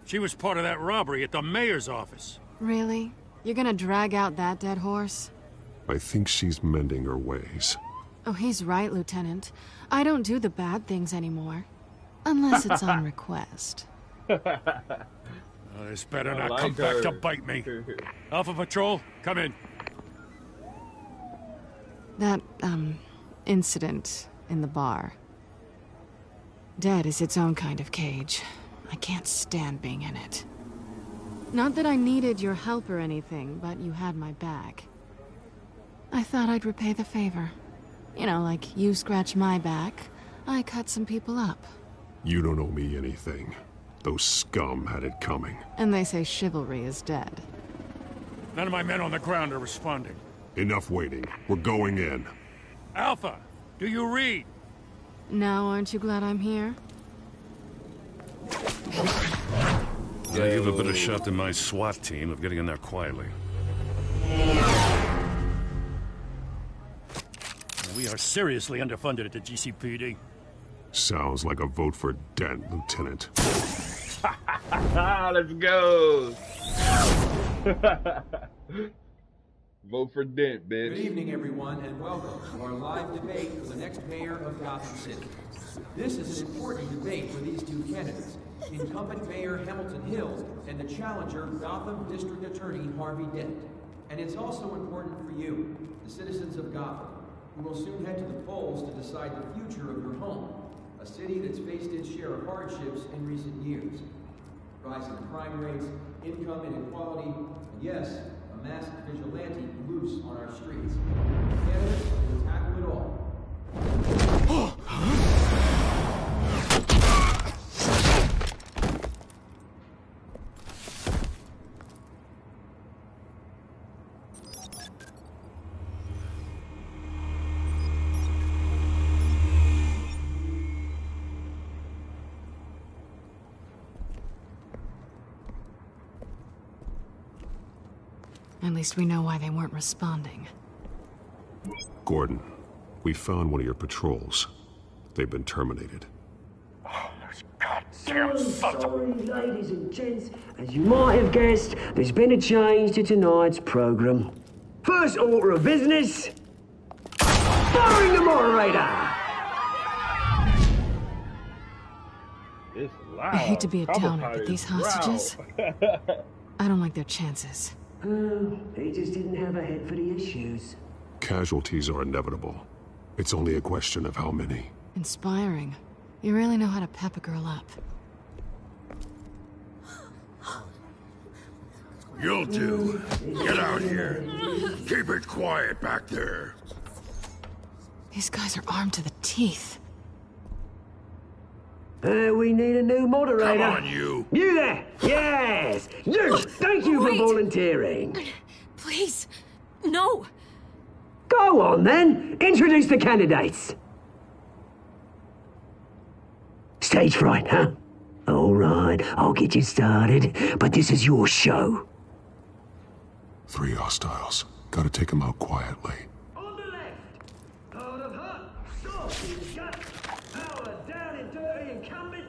She was part of that robbery at the mayor's office. Really? You're gonna drag out that dead horse? I think she's mending her ways. Oh, he's right, Lieutenant. I don't do the bad things anymore. Unless it's on request. This better not come back to bite me. Alpha Patrol, come in. That, incident in the bar. Dead is its own kind of cage. I can't stand being in it. Not that I needed your help or anything, but you had my back. I thought I'd repay the favor. You know, like you scratch my back, I cut some people up. You don't owe me anything. Those scum had it coming. And they say chivalry is dead. None of my men on the ground are responding. Enough waiting. We're going in. Alpha, do you read? Now, aren't you glad I'm here? I give a better shot than my SWAT team of getting in there quietly. We are seriously underfunded at the GCPD. Sounds like a vote for Dent, Lieutenant. Let's go. Vote for Dent, bitch. Good evening, everyone, and welcome to our live debate for the next mayor of Gotham City. This is an important debate for these two candidates, incumbent Mayor Hamilton Hills and the challenger Gotham District Attorney Harvey Dent. And it's also important for you, the citizens of Gotham, who will soon head to the polls to decide the future of your home, a city that's faced its share of hardships in recent years. Rising crime rates, income inequality, and yes, a masked vigilante loose on our streets. Candidates will tackle it all. At least we know why they weren't responding. Gordon, we found one of your patrols. They've been terminated. Oh, those goddamn sons of... Ladies and gents, as you might have guessed, there's been a change to tonight's program. First order of business, firing the moderator! It's loud. I hate to be a downer, but Traumatized. these hostages, I don't like their chances. He just didn't have a head for the issues. Casualties are inevitable. It's only a question of how many. Inspiring. You really know how to pep a girl up. You'll do. Get out here. Keep it quiet back there. These guys are armed to the teeth. We need a new moderator. Come on, you. You there! Yes! You! Thank you for volunteering. Please, no. Go on, then. Introduce the candidates. Stage fright, huh? All right, I'll get you started, but this is your show. 3 hostiles. Gotta take them out quietly. On the left, out of hot, soft in gut, power down and dirty incumbent,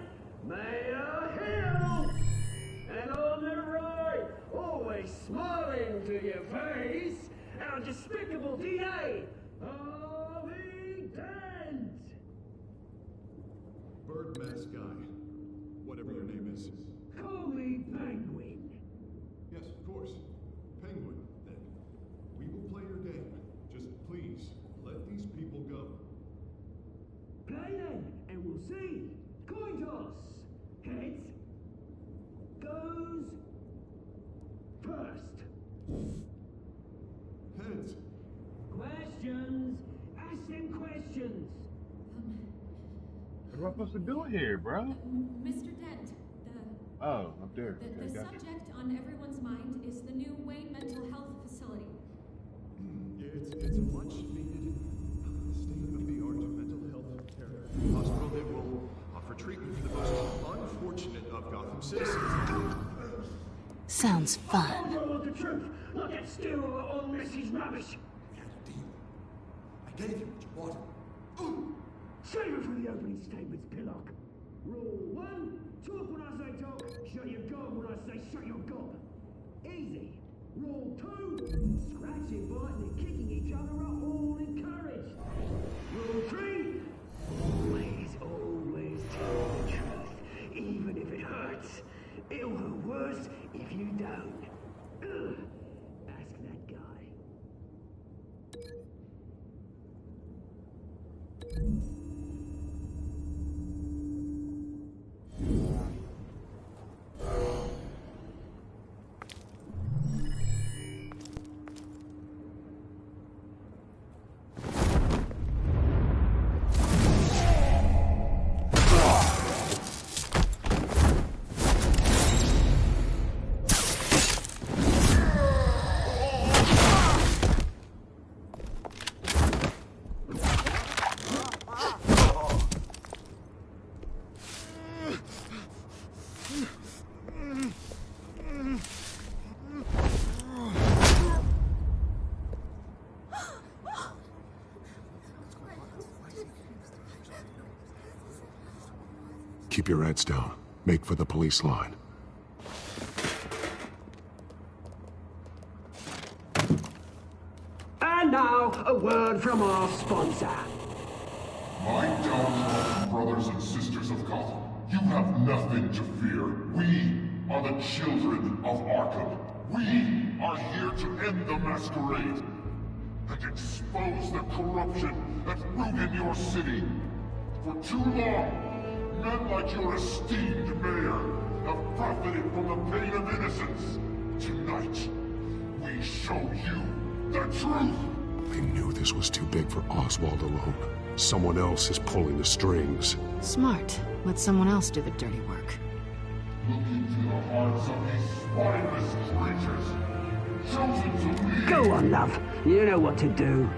Mayor Hill. And on the right, always smiling to your face, our despicable DA, Harvey Dent. Bird mask guy. Whatever your name is. Call me Penguin. Yes, of course. Penguin, then. We will play your game. Just please, let these people go. Play then, and we'll see. Coin toss. Heads goes first. Heads. Questions? Ask them questions. What am I supposed to do here, bro? Mr. Dent, Oh, up there. the Okay, got you. subject on everyone's mind is the new Wayne Mental Health Facility. It's a much needed state-of-the-art mental health care hospital that will offer treatment for the most unfortunate of Gotham citizens. Sounds fun. I want the truth, not that stew or all Missy's rubbish. I gave you what you wanted. Save it for the opening statements, Pillock. Rule 1, talk when I say talk, shut your gob when I say shut your gob. Easy. Rule 2, scratching, biting and kicking each other are all encouraged. Rule 3, always tell the truth, even if it hurts. It'll hurt worse if you don't. Ugh. Ask that guy. Keep your heads down. Make for the police line. And now, a word from our sponsor. My downtrodden brothers and sisters of Gotham, you have nothing to fear. We are the children of Arkham. We are here to end the masquerade and expose the corruption that rooted your city. For too long, men like your esteemed mayor have profited from the pain of innocence. Tonight, we show you the truth. I knew this was too big for Oswald alone. Someone else is pulling the strings. Smart. Let someone else do the dirty work. Look into the hearts of these spineless creatures, chosen to lead. Go on, love. You know what to do.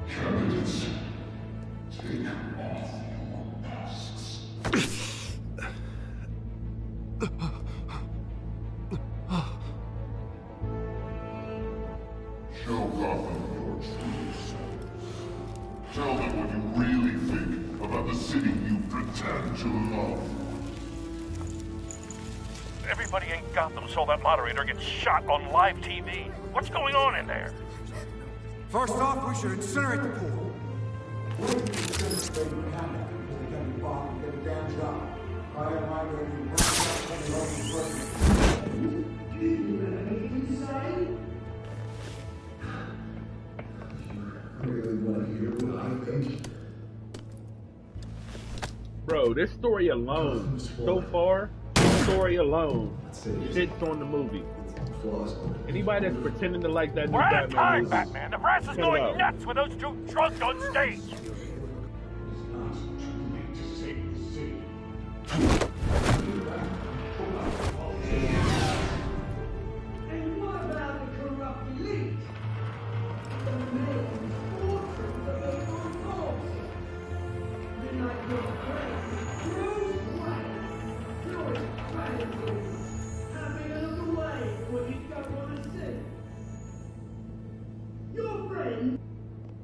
Candidates, take off your masks. Show Gotham your true selves. Tell them what you really think about the city you pretend to love. Everybody in Gotham saw that moderator get shot on live TV. What's going on in there? First off, we should incinerate the pool. Bro, this story alone, so far, story alone, shits on the movie. Anybody that's pretending to like that new We're out of time, movie, Batman. The press is chill going out. nuts with those two drunks on stage. And what about the corrupt elite? The mayor's fortress of the force. Then like your friend, Bruce Wayne, George Patterson, having a look away what you don't want to see. Your friend.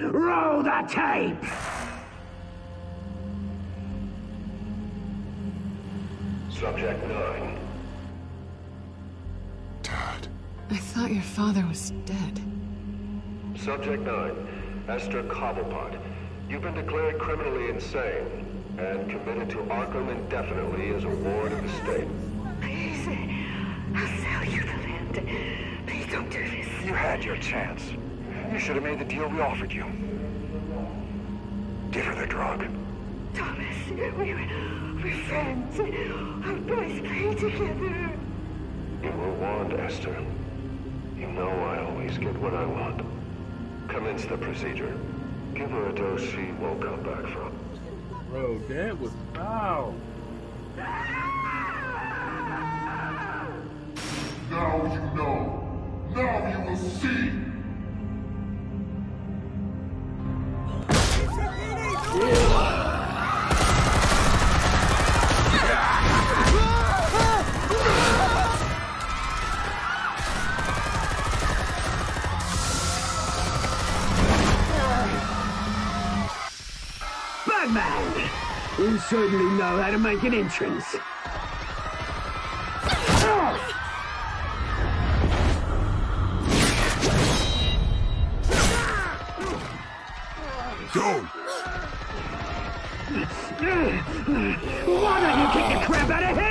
Roll the tape! Subject 9. I thought your father was dead. Subject 9. Esther Cobblepot. You've been declared criminally insane and committed to Arkham indefinitely as a ward of the state. Please, I'll sell you the land. Please don't do this. You had your chance. You should have made the deal we offered you. Give her the drug. Thomas, we We're friends. Our boys play together. You were warned, Esther. You know I always get what I want. Commence the procedure. Give her a dose she won't come back from. Bro, that was foul. Now you know. Now you will see. Batman! You certainly know how to make an entrance. Go! Why don't you kick the crap out of him?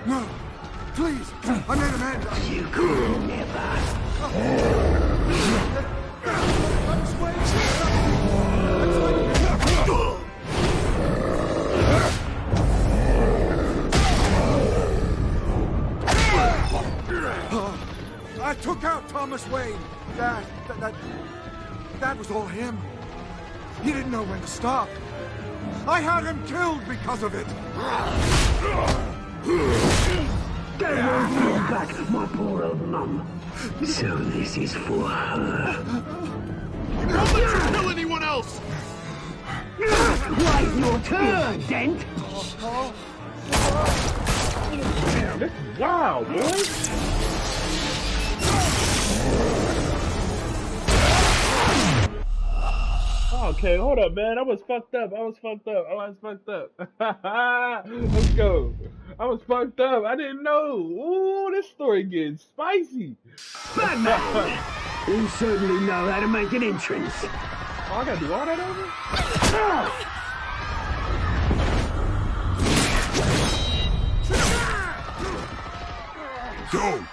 No! Please! I made a man! You could never. I took out Thomas Wayne. That was all him. He didn't know when to stop. I had him killed because of it. Get your back, my poor old mum. So this is for her. Don't let you kill anyone else! Wait your turn, Dent! Damn, this is wild, boy. Okay, hold up, man. I was fucked up. Let's go. I was fucked up. I didn't know. Ooh, this story getting spicy. Batman! You certainly know how to make an entrance. Oh, I gotta do all that over? Go!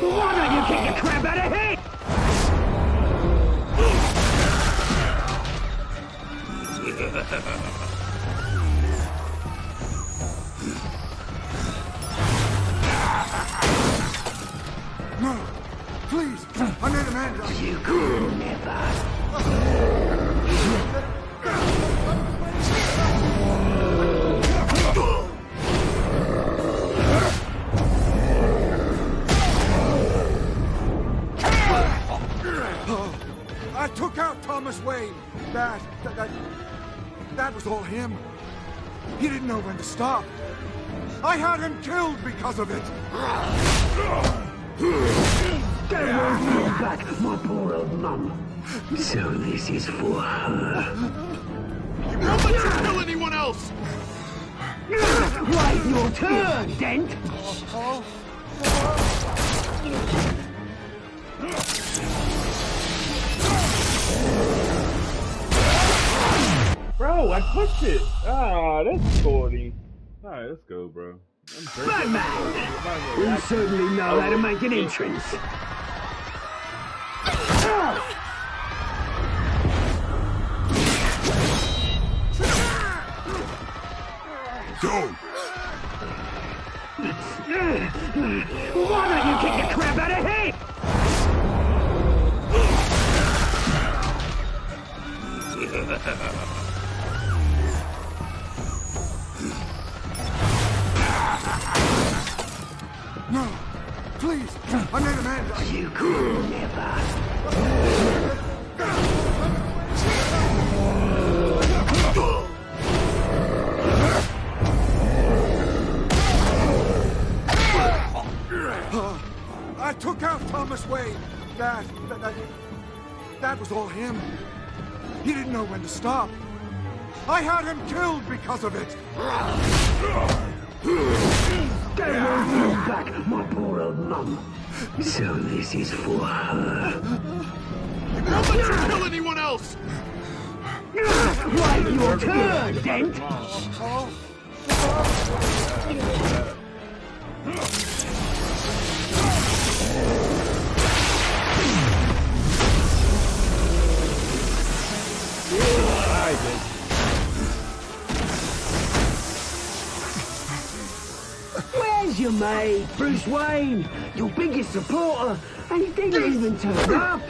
Why don't you kick the crap out of him? No! Please! I made a man! You could never. I took out Thomas Wayne. That was all him. He didn't know when to stop. I had him killed because of it. Get your back, my poor old mum. So this is for her. Don't let you kill anyone else! Wait your turn, Dent! Bro, I pushed it. Ah, that's corny. Alright, let's go, bro. Batman! You certainly know how to make an entrance. Go! Why don't you kick the crap out of him? No! Please! I made a man! You could never. I took out Thomas Wayne. That was all him. He didn't know when to stop. I had him killed because of it. Get your back, my poor old mum. So this is for her. Don't let you kill anyone else! Right, your turn, Dent! Where's your mate, Bruce Wayne? Your biggest supporter, and he didn't even turn up!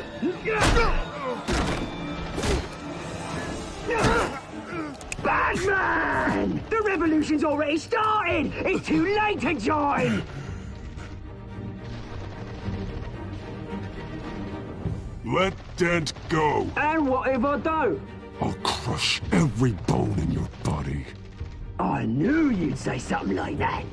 Batman! The revolution's already started! It's too late to join! Let Dent go. And what if I don't? I'll crush every bone in your body. I knew you'd say something like that.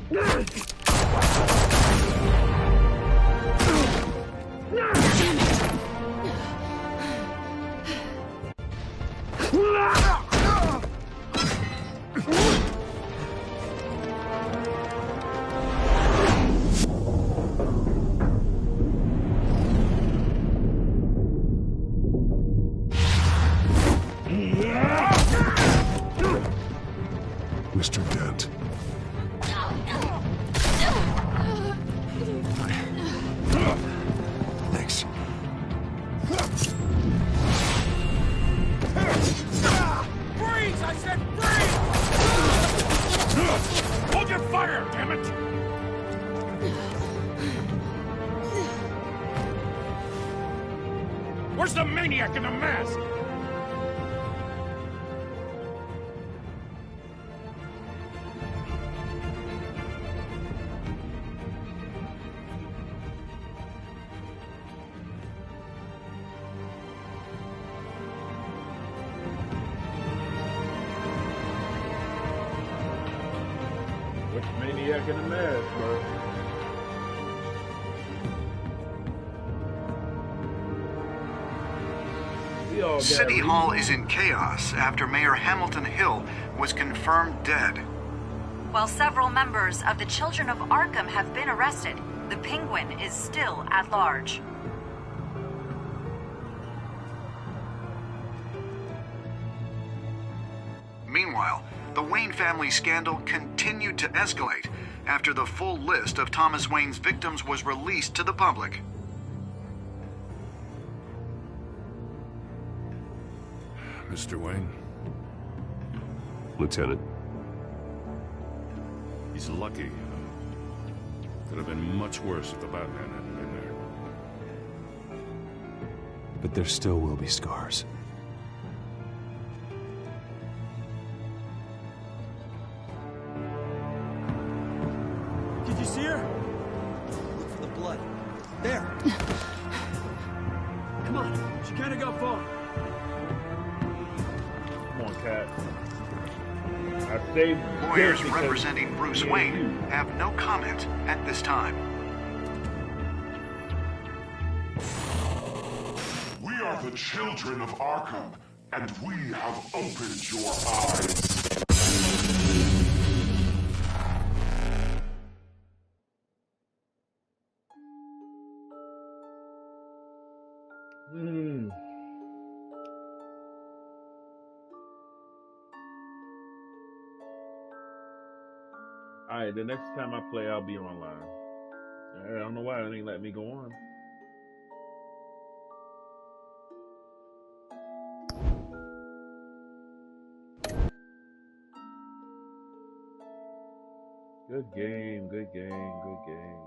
Mr. Dent. Thanks. Freeze! I said freeze! Hold your fire, damn it! Where's the maniac in the mask? Which maniac in the mask, bro? City Hall is in chaos after Mayor Hamilton Hill was confirmed dead. While several members of the Children of Arkham have been arrested, the Penguin is still at large. Meanwhile, the Wayne family scandal continued to escalate after the full list of Thomas Wayne's victims was released to the public. Mr. Wayne? Lieutenant. He's lucky. Could have been much worse if the Batman hadn't been there. But there still will be scars. Did you see her? Look for the blood. There. Come on, she can't have got far. Come on, Cat. I saved Lawyers Dent because representing Bruce Wayne have no comment at this time. We are the children of Arkham, and we have opened your eyes. Alright, the next time I play, I'll be online. I don't know why it ain't letting me go on. Good game, good game, good game.